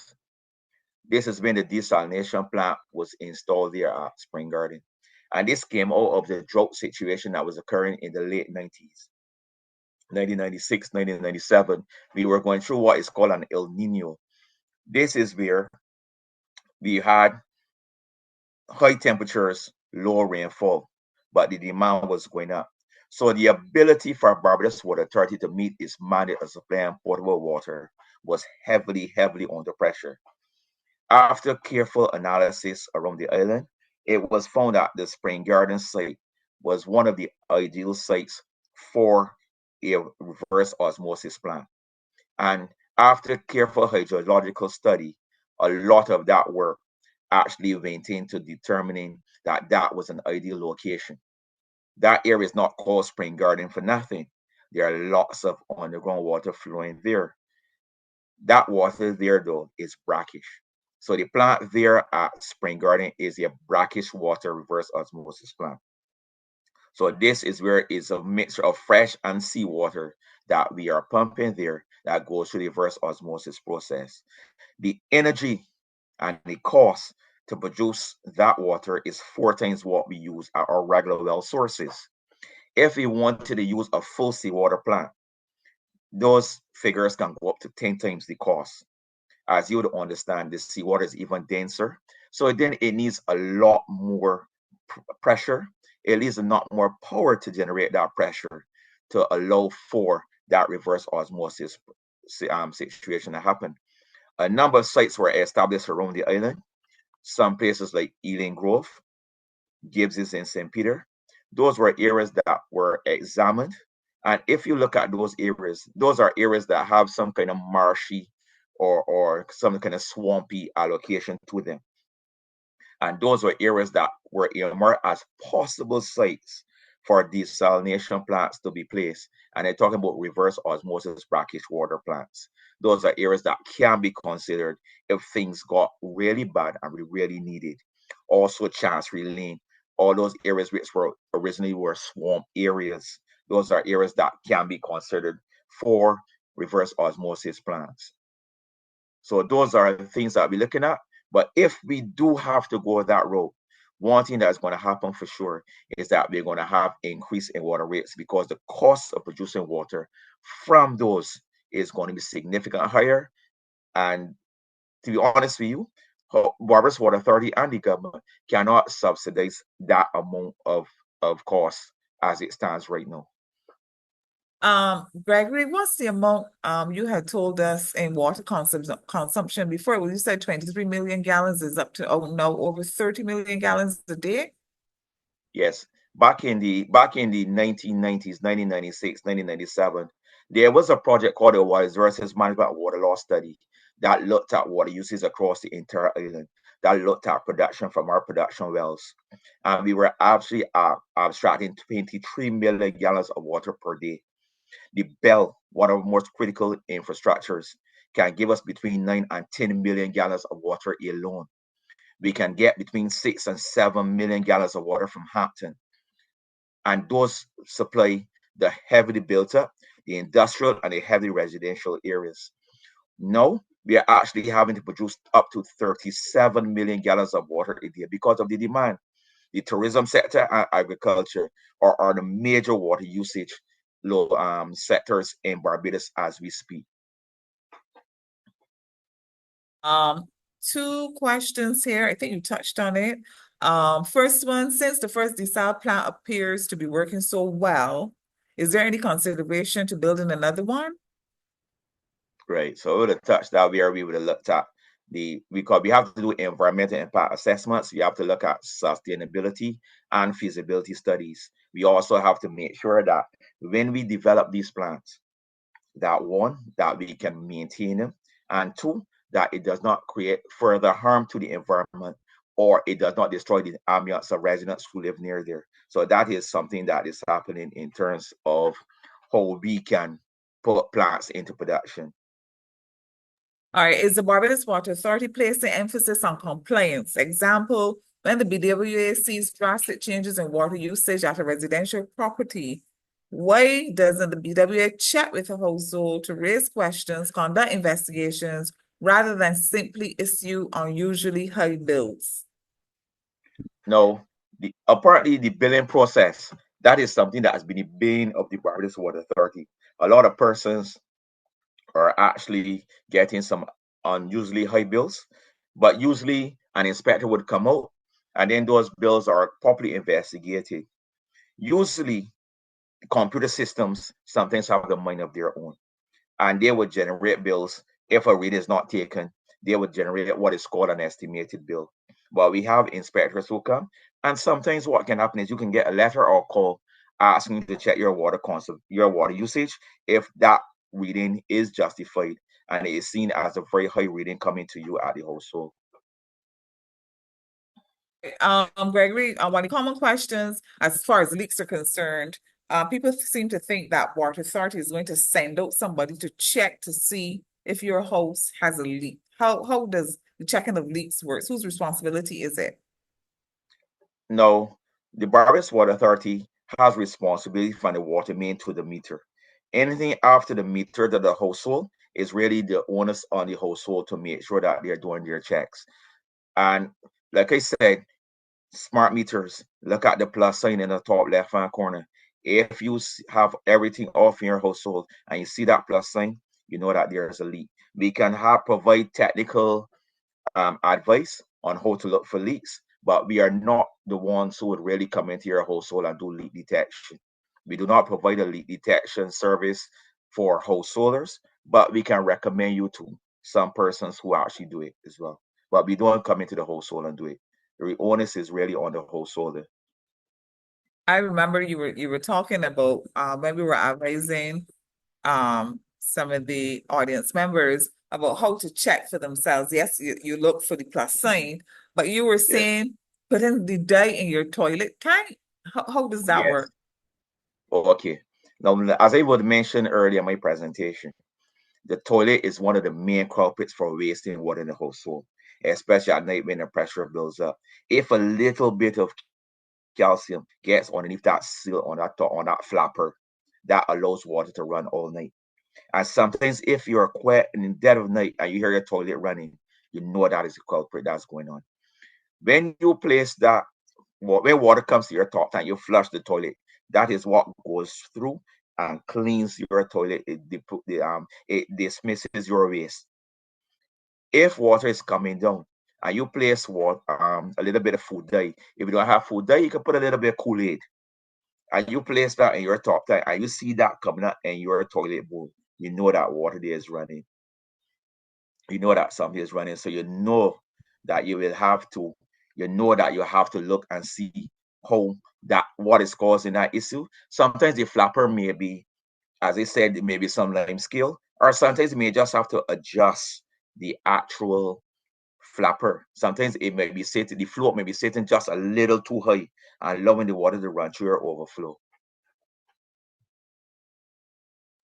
this is when the desalination plant was installed there at Spring Garden. And this came out of the drought situation that was occurring in the late 90s. 1996, 1997, we were going through what is called an El Nino. This is where we had high temperatures, low rainfall, but the demand was going up. So the ability for Barbados Water Authority to meet its mandate of supplying potable water was heavily under pressure. After careful analysis around the island, it was found that the Spring Garden site was one of the ideal sites for a reverse osmosis plant. And after careful hydrological study, a lot of that work actually went into determining that that was an ideal location. That area is not called Spring Garden for nothing. There are lots of underground water flowing there. That water there, though, is brackish. So the plant there at Spring Garden is a brackish water reverse osmosis plant. So this is where it's a mixture of fresh and seawater that we are pumping there that goes through the reverse osmosis process. The energy and the cost to produce that water is 4 times what we use at our regular well sources. If we wanted to use a full seawater plant, those figures can go up to 10 times the cost. As you would understand, the seawater is even denser. So then it needs a lot more pressure. It needs a lot more power to generate that pressure to allow for that reverse osmosis situation to happen. A number of sites were established around the island. Some places like Ealing Grove, Gibbs's and St. Peter. Those were areas that were examined. And if you look at those are areas that have some kind of marshy or some kind of swampy allocation to them. And those were areas that were earmarked as possible sites for desalination plants to be placed. And they're talking about reverse osmosis brackish water plants. Those are areas that can be considered if things got really bad and we really needed. Also, Chancery Lane, all those areas which were originally swamp areas. Those are areas that can be considered for reverse osmosis plants. So those are the things that we're looking at. But if we do have to go that road, one thing that's going to happen for sure is that we're going to have increase in water rates because the cost of producing water from those is going to be significantly higher. And to be honest with you, Barbados Water Authority and the government cannot subsidize that amount of cost as it stands right now. Gregory, what's the amount you had told us in water consumption before? Well, you said 23 million gallons is up to now over 30 million gallons a day? Yes. Back in the 1990s, 1996, 1997, there was a project called the Water Resources Management Water Loss Study that looked at water uses across the entire island, that looked at production from our production wells. And we were actually abstracting 23 million gallons of water per day. The Bell, one of the most critical infrastructures, can give us between 9 and 10 million gallons of water alone. We can get between 6 and 7 million gallons of water from Hampton. And those supply the heavily built up, the industrial and the heavy residential areas. Now, we are actually having to produce up to 37 million gallons of water a day because of the demand. The tourism sector and agriculture are the major water usage sectors in Barbados as we speak. Two questions here. I think you touched on it. First one, since the first desal plant appears to be working so well, is there any consideration to building another one? Right. So we would have touched that where we would have looked at because we have to do environmental impact assessments. We have to look at sustainability and feasibility studies. We also have to make sure that when we develop these plants, that one, that we can maintain them, and two, that it does not create further harm to the environment or it does not destroy the ambience of residents who live near there. So that is something that is happening in terms of how we can put plants into production. All right, is the Barbados Water Authority placing emphasis on compliance? Example, when the BWA sees drastic changes in water usage at a residential property, why doesn't the BWA check with the household to raise questions, conduct investigations, rather than simply issue unusually high bills? No, apparently the billing process, that is something that has been the bane of the Barbados Water Authority. A lot of persons are actually getting some unusually high bills, but usually an inspector would come out and then those bills are properly investigated. Usually, computer systems sometimes have the mind of their own and they would generate bills. If a reading is not taken, they would generate what is called an estimated bill. But we have inspectors who come, and sometimes what can happen is you can get a letter or call asking you to check your water usage if that reading is justified and it is seen as a very high reading coming to you at the household. Gregory, one of the common questions as far as leaks are concerned, people seem to think that Water Authority is going to send out somebody to check to see if your house has a leak. How does the checking of leaks works? Whose responsibility is it? Now, the Barbados Water Authority has responsibility from the water main to the meter. Anything after the meter to the household is really the onus on the household to make sure that they're doing their checks. And like I said, smart meters, look at the plus sign in the top left hand corner. If you have everything off in your household and you see that plus sign, you know that there's a leak. We can provide technical advice on how to look for leaks, but we are not the ones who would really come into your household and do leak detection. We do not provide a leak detection service for householders, but we can recommend you to some persons who actually do it as well. But we don't come into the household and do it. The onus is really on the householder. I remember you were talking about when we were advising some of the audience members about how to check for themselves. Yes, you look for the plus sign, but you were saying putting the dye in your toilet tank. How does that work? Okay. Now, as I would mention earlier in my presentation, the toilet is one of the main culprits for wasting water in the household, especially at night when the pressure builds up. If a little bit of calcium gets underneath that seal on that flapper, that allows water to run all night. And sometimes if you're quiet in the dead of night and you hear your toilet running, you know that is the culprit that's going on. When you place that, when water comes to your top tank, you flush the toilet. That is what goes through and cleans your toilet. It dismisses your waste. If water is coming down and you place a little bit of food dye, if you don't have food dye, you can put a little bit of Kool-Aid and you place that in your top tank and you see that coming up in your toilet bowl, you know that water there is running. You know that something is running. So you know that you have to look and see how what is causing that issue. Sometimes the flapper may be, as I said, it may be some lime scale, or sometimes you may just have to adjust the actual flapper. Sometimes it may be the float may be sitting just a little too high and allowing the water to run through your overflow.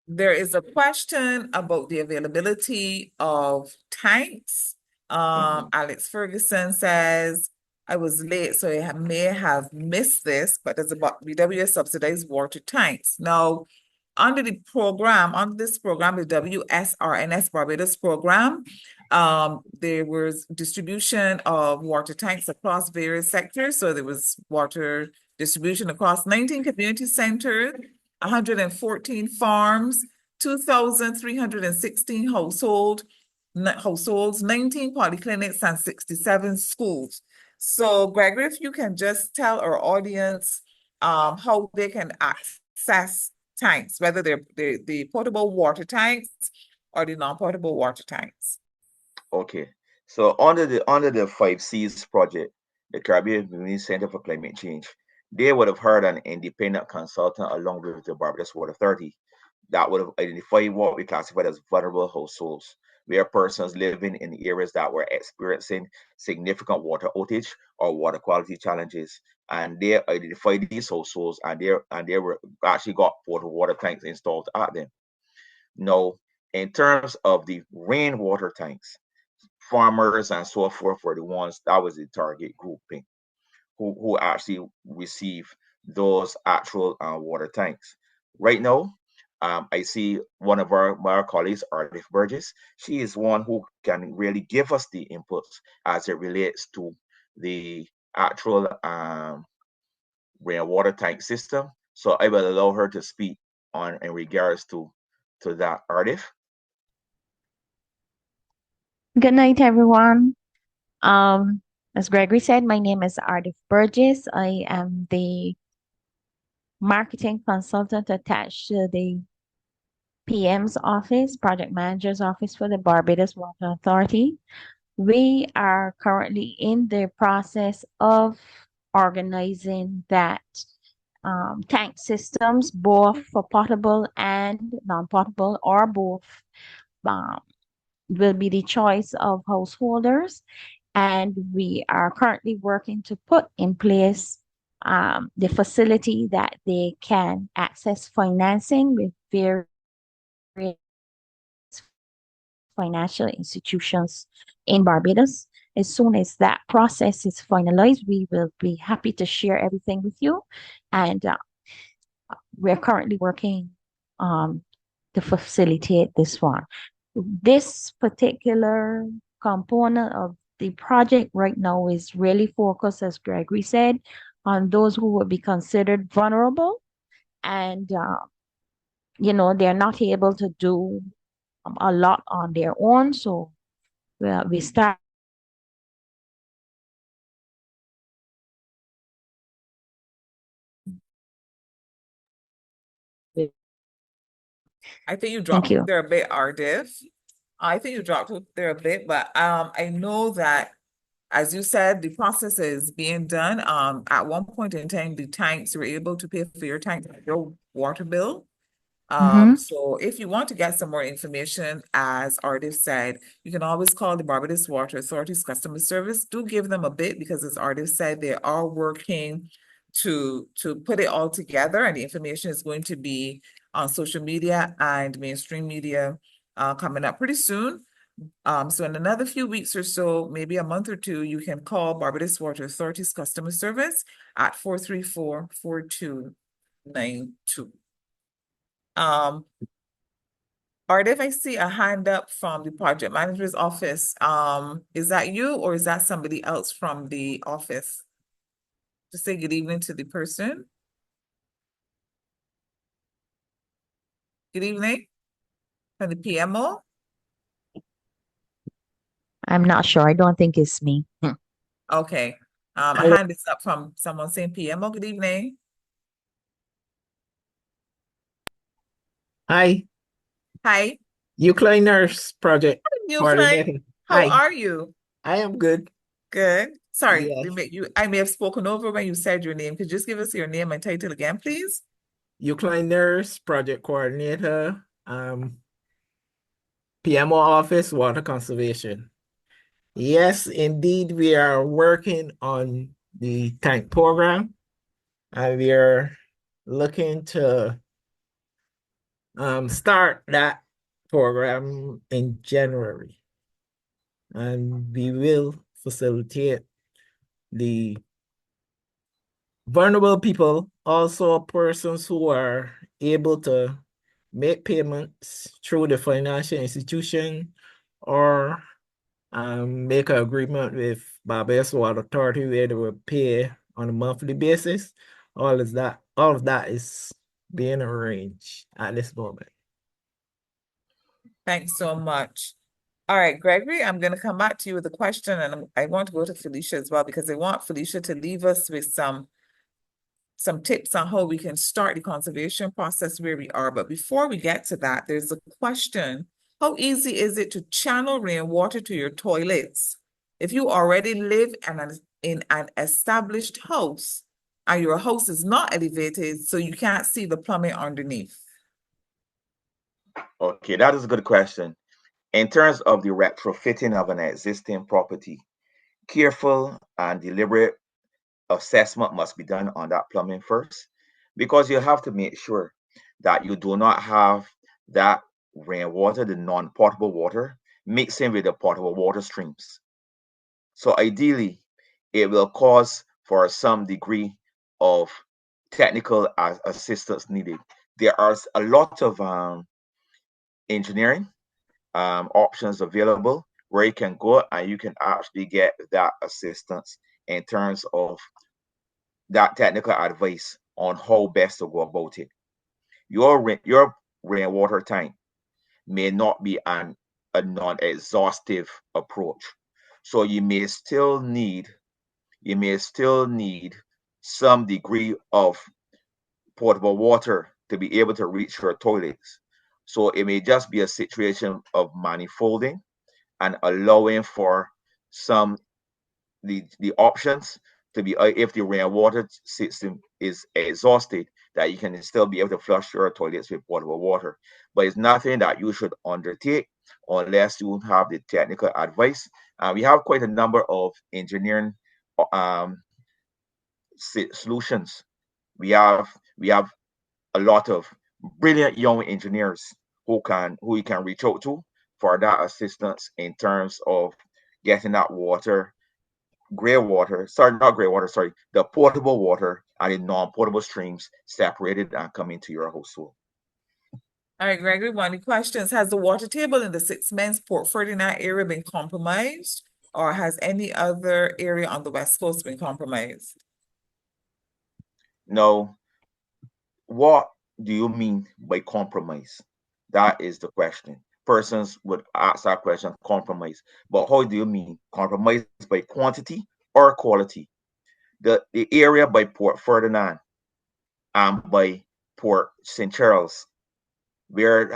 There is a question about the availability of tanks. Alex Ferguson says, I was late, so I may have missed this, but there's about BWS subsidized water tanks. Now, under this program, the WSRNS Barbados program, there was distribution of water tanks across various sectors. So there was water distribution across 19 community centers, 114 farms, 2,316 households, 19 polyclinics, and 67 schools. So, Gregory, if you can just tell our audience how they can access tanks, whether they're the potable water tanks or the non-potable water tanks. Okay. So under the 5Cs project, the Caribbean Community Center for Climate Change, they would have hired an independent consultant along with the Barbados Water Authority that would have identified what we classified as vulnerable households, where persons living in areas that were experiencing significant water outage or water quality challenges. And they identified these households and they were actually got potable water tanks installed at them. Now, in terms of the rainwater tanks, farmers and so forth were the ones that was the target grouping who actually receive those actual water tanks. Right now, I see one of our colleagues, Ardif Burgess. She is one who can really give us the inputs as it relates to the actual rainwater tank system. So I will allow her to speak on in regards to that, Ardif. Good night, everyone. As Gregory said, my name is Ardif Burgess. I am the marketing consultant attached to the PM's office, Project Manager's office for the Barbados Water Authority. We are currently in the process of organizing that tank systems, both for potable and non-potable, or both um, will be the choice of householders. And we are currently working to put in place the facility that they can access financing with various financial institutions in Barbados. As soon as that process is finalized, we will be happy to share everything with you. And we're currently working to facilitate this one. This particular component of the project right now is really focused, as Gregory said, on those who would be considered vulnerable and they're not able to do a lot on their own. So we start with. I think you Thank dropped you. there a bit, Ardif. I think you dropped there a bit, but I know that, as you said, the process is being done. At one point in time, the tanks were able to pay for your tank, your water bill. Mm-hmm. So if you want to get some more information, as Ardif said, you can always call the Barbados Water Authority's customer service. Do give them a bit because, as Ardif said, they are working to put it all together, and the information is going to be on social media and mainstream media coming up pretty soon. So in another few weeks or so, maybe a month or two, you can call Barbados Water Authority's customer service at 434-4292. Ardif, I see a hand up from the project manager's office. Is that you or is that somebody else from the office? To say good evening to the person. Good evening from the PMO. I'm not sure. I don't think it's me. Okay. A Hello. hand is up from someone saying PMO. Good evening. Hi, Hi, Euclid Nurse Project you Klein. Coordinator. How Hi, are you? I am good. Good. Sorry, Yes, I may have spoken over when you said your name. Could you just give us your name and title again, please? Euclid Nurse Project Coordinator, PMO Office, Water Conservation. Yes, indeed, we are working on the tank program, and we are looking to start that program in January. And we will facilitate the vulnerable people, also persons who are able to make payments through the financial institution or make an agreement with Barbados Water Authority where they will pay on a monthly basis. All of that is being arranged at this moment. Thanks so much. All right, Gregory, I'm going to come back to you with a question, and I want to go to Felicia as well because I want Felicia to leave us with some tips on how we can start the conservation process where we are. But before we get to that, there's a question. How easy is it to channel rainwater to your toilets if you already live in an established house and your house is not elevated, so you can't see the plumbing underneath? Okay, that is a good question. In terms of the retrofitting of an existing property, careful and deliberate assessment must be done on that plumbing first, because you have to make sure that you do not have that rainwater, the non-potable water, mixing with the potable water streams. So ideally, it will cause for some degree of technical assistance needed. There are a lot of engineering options available where you can go and you can actually get that assistance in terms of that technical advice on how best to go about it. Your rainwater tank may not be a non-exhaustive approach, so you may still need some degree of potable water to be able to reach your toilets. So it may just be a situation of manifolding and allowing for some the options to be if the rainwater system is exhausted, that you can still be able to flush your toilets with potable water. But it's nothing that you should undertake unless you have the technical advice. We have quite a number of engineering um, solutions. We have a lot of brilliant young engineers who you can reach out to for that assistance in terms of getting that water, the potable water and the non-potable streams separated and coming to your household. All right, Gregory, one of the questions, has the water table in the 6 Men's Port Ferdinand area been compromised, or has any other area on the West Coast been compromised? Now, what do you mean by compromise? That is the question. Persons would ask that question, compromise. But how do you mean? Compromise by quantity or quality? The area by Port Ferdinand and by Port St. Charles, which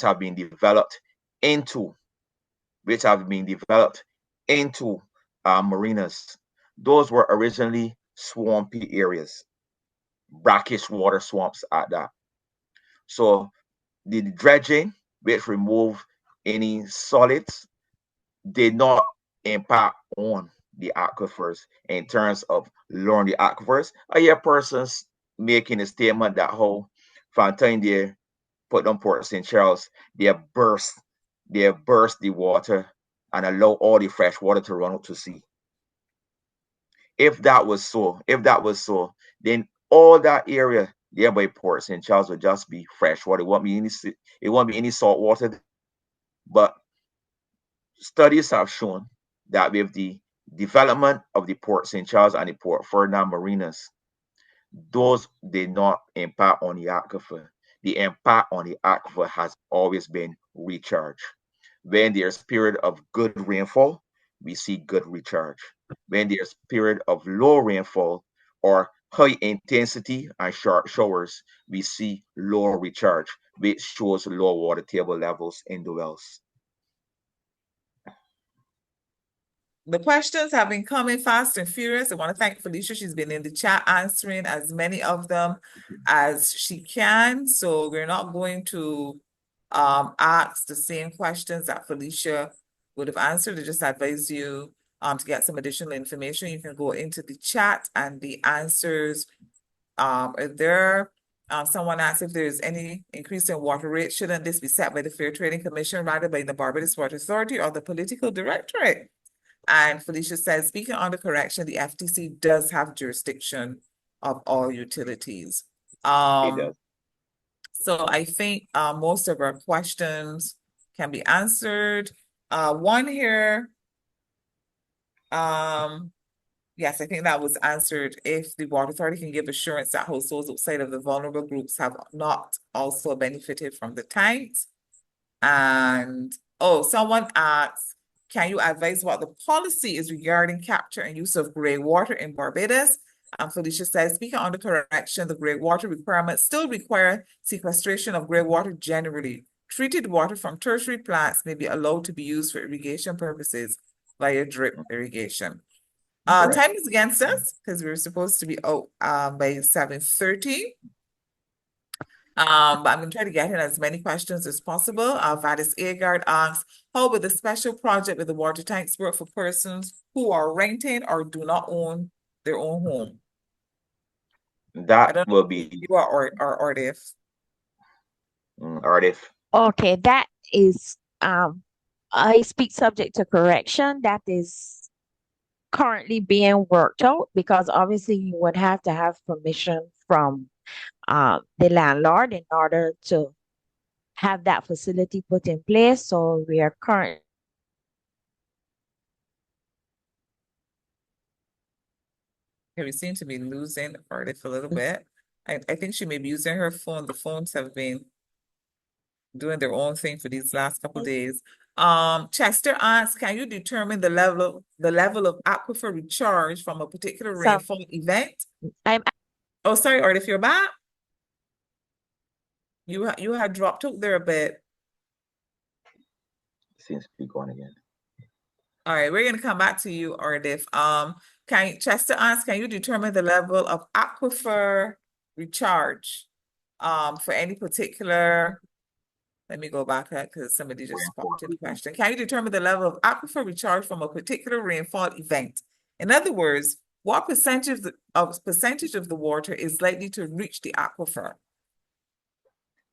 have been developed into marinas. Those were originally swampy areas, brackish water swamps at that. So the dredging, which removed any solids, did not impact on the aquifers in terms of lowering the aquifers. I hear persons making a statement that how Fontaine they put on Port St. Charles, they have burst the water and allow all the fresh water to run out to sea. If that was so, then all that area there by Port St. Charles would just be fresh water. It won't be any salt water. But studies have shown that with the development of the Port St. Charles and the Port Ferdinand marinas, those did not impact on the aquifer. The impact on the aquifer has always been recharge. When there's period of good rainfall, we see good recharge. When there's period of low rainfall or high intensity and short showers, we see low recharge, which shows low water table levels in the wells. The questions have been coming fast and furious. I want to thank Felicia. She's been in the chat answering as many of them as she can. So we're not going to ask the same questions that Felicia would have answered. I just advise you to get some additional information. You can go into the chat and the answers are there. Someone asked if there's any increase in water rates. Shouldn't this be set by the Fair Trading Commission rather by the Barbados Water Authority or the political directorate? And Felicia says, speaking on the correction, the FTC does have jurisdiction of all utilities. It does. So I think most of our questions can be answered. One here, yes, I think that was answered. If the Water Authority can give assurance that households outside of the vulnerable groups have not also benefited from the tanks. And someone asks, can you advise what the policy is regarding capture and use of gray water in Barbados? And Felicia says, speaking on the correction, the gray water requirements still require sequestration of gray water generally. Treated water from tertiary plants may be allowed to be used for irrigation purposes via drip irrigation. Time is against us because we were supposed to be out by 7:30. But I'm going to try to get in as many questions as possible. Vadis Agard asks, how will the special project with the water tanks work for persons who are renting or do not own their own home? That will be you or Ardif. Ardif. Okay, that is I speak subject to correction. That is currently being worked out because obviously you would have to have permission from the landlord in order to have that facility put in place. So we are currently we seem to be losing Ardif a little bit. I think she may be using her phone. The phones have been doing their own thing for these last couple of days. Chester asks, can you determine the level of aquifer recharge from a particular rainfall event? Oh, sorry, Ardif, you're back? You had dropped out there a bit. Seems to be going again. All right, we're gonna come back to you, Ardif. Chester asks, can you determine the level of aquifer recharge for any particular? Let me go back because somebody just spotted the question. Can you determine the level of aquifer recharge from a particular rainfall event? In other words, what percentage of the water is likely to reach the aquifer?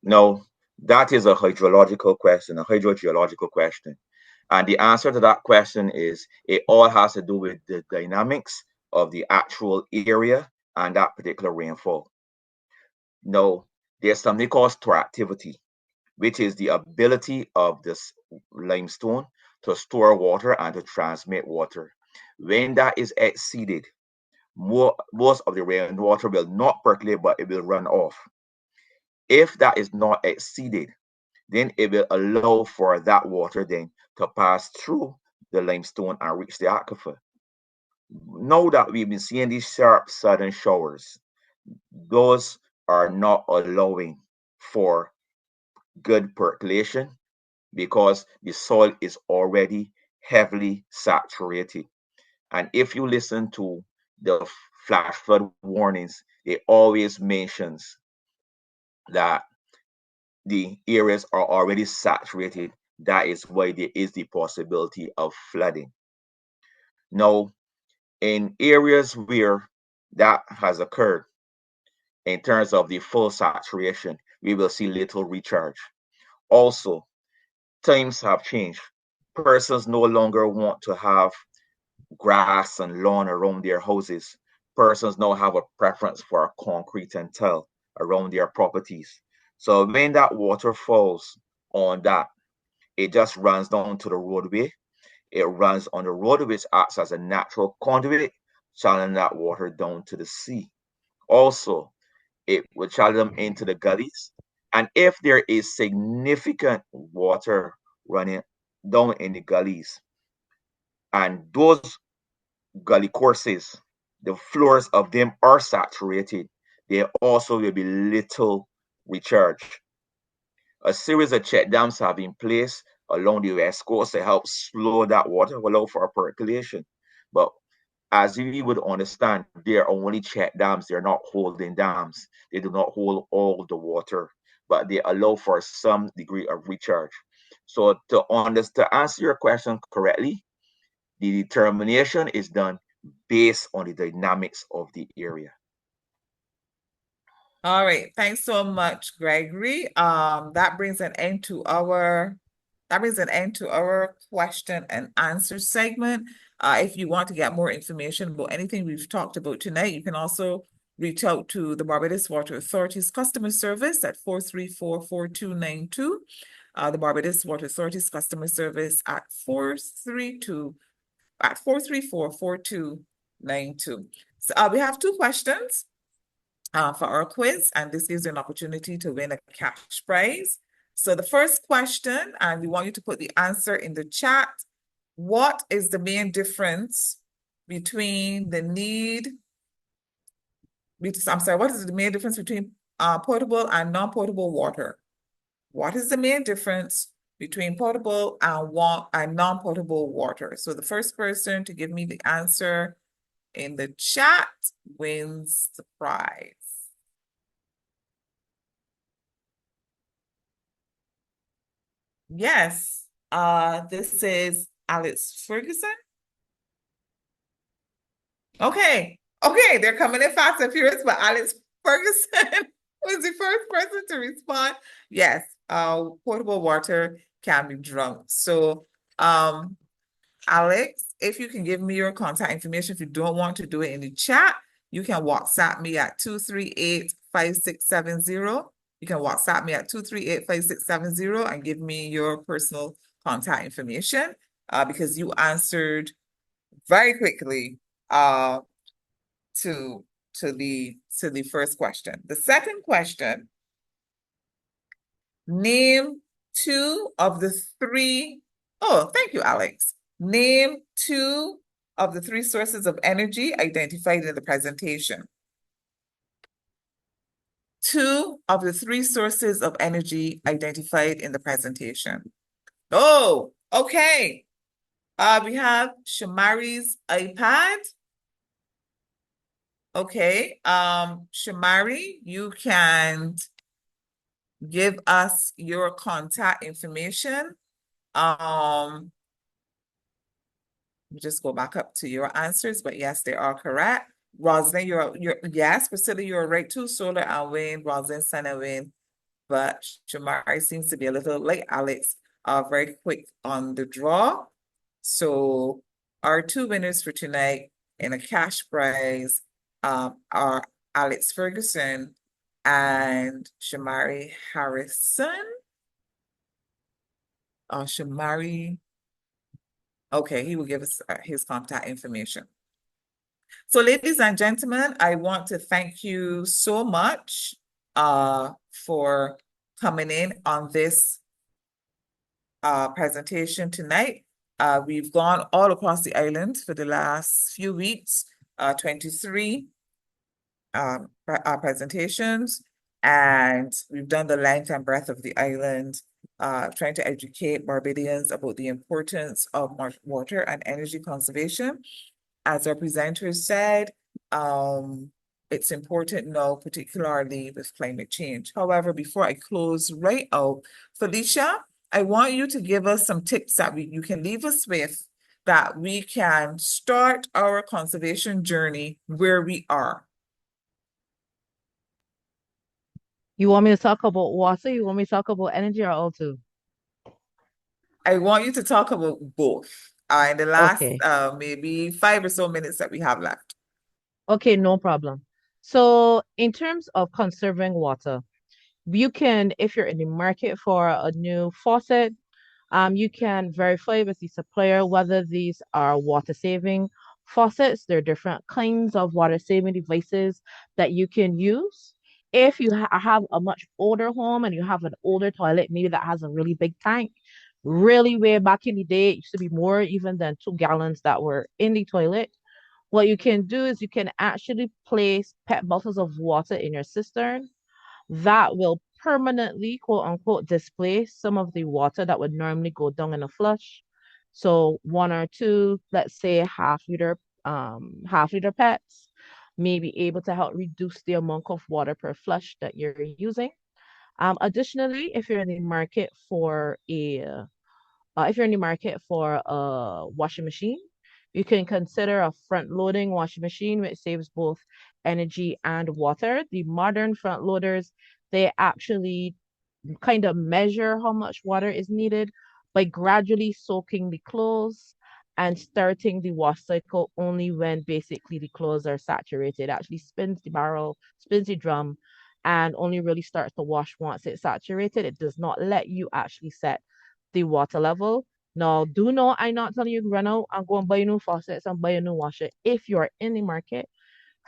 No, That is a hydrological question, a hydrogeological question. And the answer to that question is it all has to do with the dynamics of the actual area and that particular rainfall. Now, there's something called storeactivity, which is the ability of this limestone to store water and to transmit water. When that is exceeded, most of the rainwater will not percolate, but it will run off. If that is not exceeded, then it will allow for that water then to pass through the limestone and reach the aquifer. Now that we've been seeing these sharp sudden showers, those are not allowing for good percolation because the soil is already heavily saturated. And if you listen to the flash flood warnings, it always mentions that the areas are already saturated. That is why there is the possibility of flooding. Now, in areas where that has occurred, in terms of the full saturation, we will see little recharge. Also, times have changed. Persons no longer want to have grass and lawn around their houses. Persons now have a preference for concrete and tile around their properties. So when that water falls on that, it just runs down to the roadway. It runs on the road, which acts as a natural conduit, channeling that water down to the sea. Also, it will channel them into the gullies. And if there is significant water running down in the gullies, and those gully courses, the floors of them are saturated, there also will be little recharge. A series of check dams have been placed along the west coast to help slow that water flow for percolation. But as we would understand, they are only check dams, they're not holding dams. They do not hold all the water, but they allow for some degree of recharge. So to answer your question correctly, the determination is done based on the dynamics of the area. All right, thanks so much, Gregory. That brings an end to our question and answer segment. If you want to get more information about anything we've talked about tonight, you can also reach out to the Barbados Water Authority's customer service at 434-4292. The Barbados Water Authority's customer service at 434-4292. So we have two questions for our quiz, and this gives you an opportunity to win a cash prize. So the first question, and we want you to put the answer in the chat. What is the main difference between the need, I'm sorry, what is the main difference between potable and non-potable water? What is the main difference between potable and non-potable water? So the first person to give me the answer in the chat wins the prize. Yes, this is Alex Ferguson. Okay, they're coming in fast and furious, but Alex Ferguson was the first person to respond. Yes, potable water can be drunk. So, Alex, if you can give me your contact information, if you don't want to do it in the chat, you can WhatsApp me at 238-5670. You can WhatsApp me at 238-5670 and give me your personal contact information because you answered very quickly to the first question. The second question, name two of the three. Oh, thank you, Alex. Name two of the three sources of energy identified in the presentation. Two of the three sources of energy identified in the presentation. Oh, okay. We have Shamari's iPad. Okay, Shamari, you can give us your contact information. Just go back up to your answers, but yes, they are correct. Rosalind, you're yes, Priscilla, you're right too. Solar and wind, Rosalind, sun and wind. but Shamari seems to be a little like Alex, very quick on the draw. So our two winners for tonight in a cash prize are Alex Ferguson and Shamari Harrison. Shamari, okay, he will give us his contact information. So, ladies and gentlemen, I want to thank you so much for coming in on this presentation tonight. We've gone all across the island for the last few weeks, 23 presentations, and we've done the length and breadth of the island, trying to educate Barbadians about the importance of water and energy conservation. As our presenters said, it's important now, particularly with climate change. However, before I close right out, Felicia, I want you to give us some tips that you can leave us with that we can start our conservation journey where we are. You want me to talk about water? You want me to talk about energy or all two? I want you to talk about both in the last Okay. maybe 5 or so minutes that we have left. Okay, no problem. So in terms of conserving water, you can, if you're in the market for a new faucet, you can verify with the supplier whether these are water saving faucets. There are different kinds of water saving devices that you can use. If you have a much older home and you have an older toilet, maybe that has a really big tank, really way back in the day, it used to be more even than 2 gallons that were in the toilet. What you can do is you can actually place pet bottles of water in your cistern that will permanently, quote unquote, displace some of the water that would normally go down in a flush. So 1 or 2, let's say half liter pets may be able to help reduce the amount of water per flush that you're using. Additionally, if you're in the market for a washing machine, you can consider a front loading washing machine, which saves both energy and water. The modern front loaders, they actually kind of measure how much water is needed by gradually soaking the clothes and starting the wash cycle only when basically the clothes are saturated. It actually spins the barrel, spins the drum, and only really starts to wash once it's saturated. It does not let you actually set the water level. Now, do know I'm not telling you to run out and go and buy new faucets and buy a new washer. If you're in the market,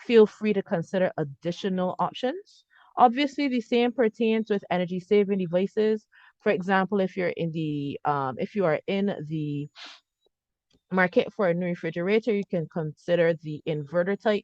feel free to consider additional options. Obviously, the same pertains with energy saving devices. For example, if you are in the market for a new refrigerator, you can consider the inverter type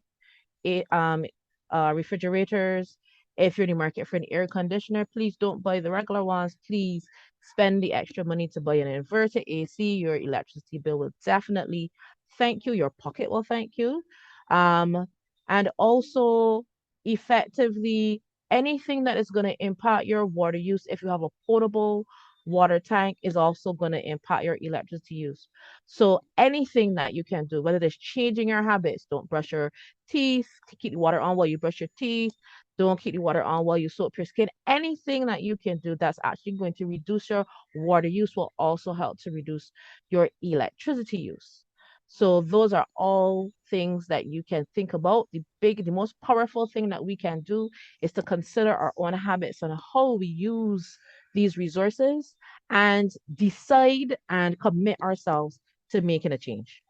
refrigerators. If you're in the market for an air conditioner, please don't buy the regular ones. Please spend the extra money to buy an inverter AC. Your electricity bill will definitely thank you. Your pocket will thank you. Um, and also effectively anything that is going to impact your water use, if you have a portable water tank, is also going to impact your electricity use. So anything that you can do, whether it's changing your habits, don't brush your teeth, keep the water on while you brush your teeth, don't keep the water on while you soap your skin. Anything that you can do that's actually going to reduce your water use will also help to reduce your electricity use. So those are all things that you can think about. The most powerful thing that we can do is to consider our own habits and how we use these resources and decide and commit ourselves to making a change.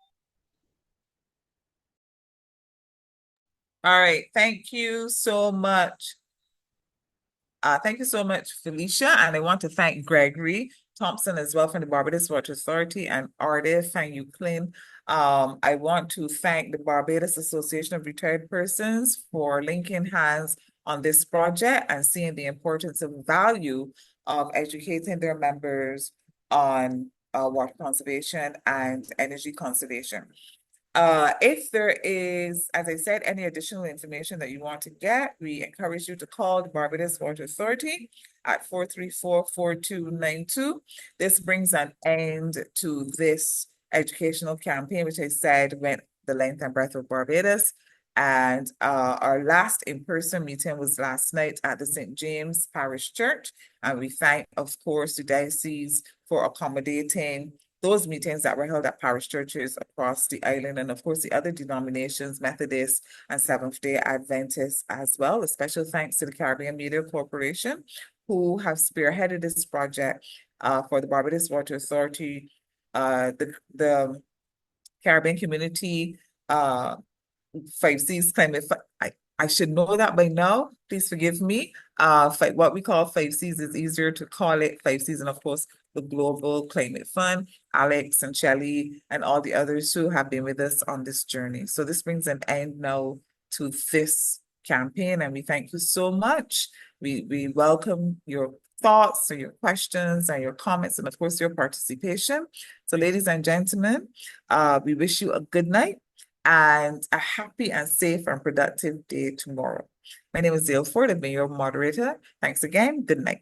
All right, thank you so much. Thank you so much, Felicia. And I want to thank Gregory Thompson as well from the Barbados Water Authority and Ardith and Euclid. I want to thank the Barbados Association of Retired Persons for linking hands on this project and seeing the importance and value of educating their members on water conservation and energy conservation. If there is, as I said, any additional information that you want to get, we encourage you to call the Barbados Water Authority at 434-4292. This brings an end to this educational campaign, which I said went the length and breadth of Barbados. And our last in-person meeting was last night at the St. James Parish Church. And we thank, of course, the diocese for accommodating those meetings that were held at parish churches across the island, and of course the other denominations, Methodist and Seventh-day Adventists as well. A special thanks to the Caribbean Media Corporation, who have spearheaded this project for the Barbados Water Authority, the Caribbean Community 5Cs climate. I should know that by now. Please forgive me. What we call 5Cs is easier to call it 5Cs, and of course the Global Climate Fund, Alex and Shelley, and all the others who have been with us on this journey. So this brings an end now to this campaign, and we thank you so much. We welcome your thoughts and your questions and your comments, and of course your participation. So ladies and gentlemen, we wish you a good night and a happy and safe and productive day tomorrow. My name is Dale Ford. I've been your moderator. Thanks again. Good night.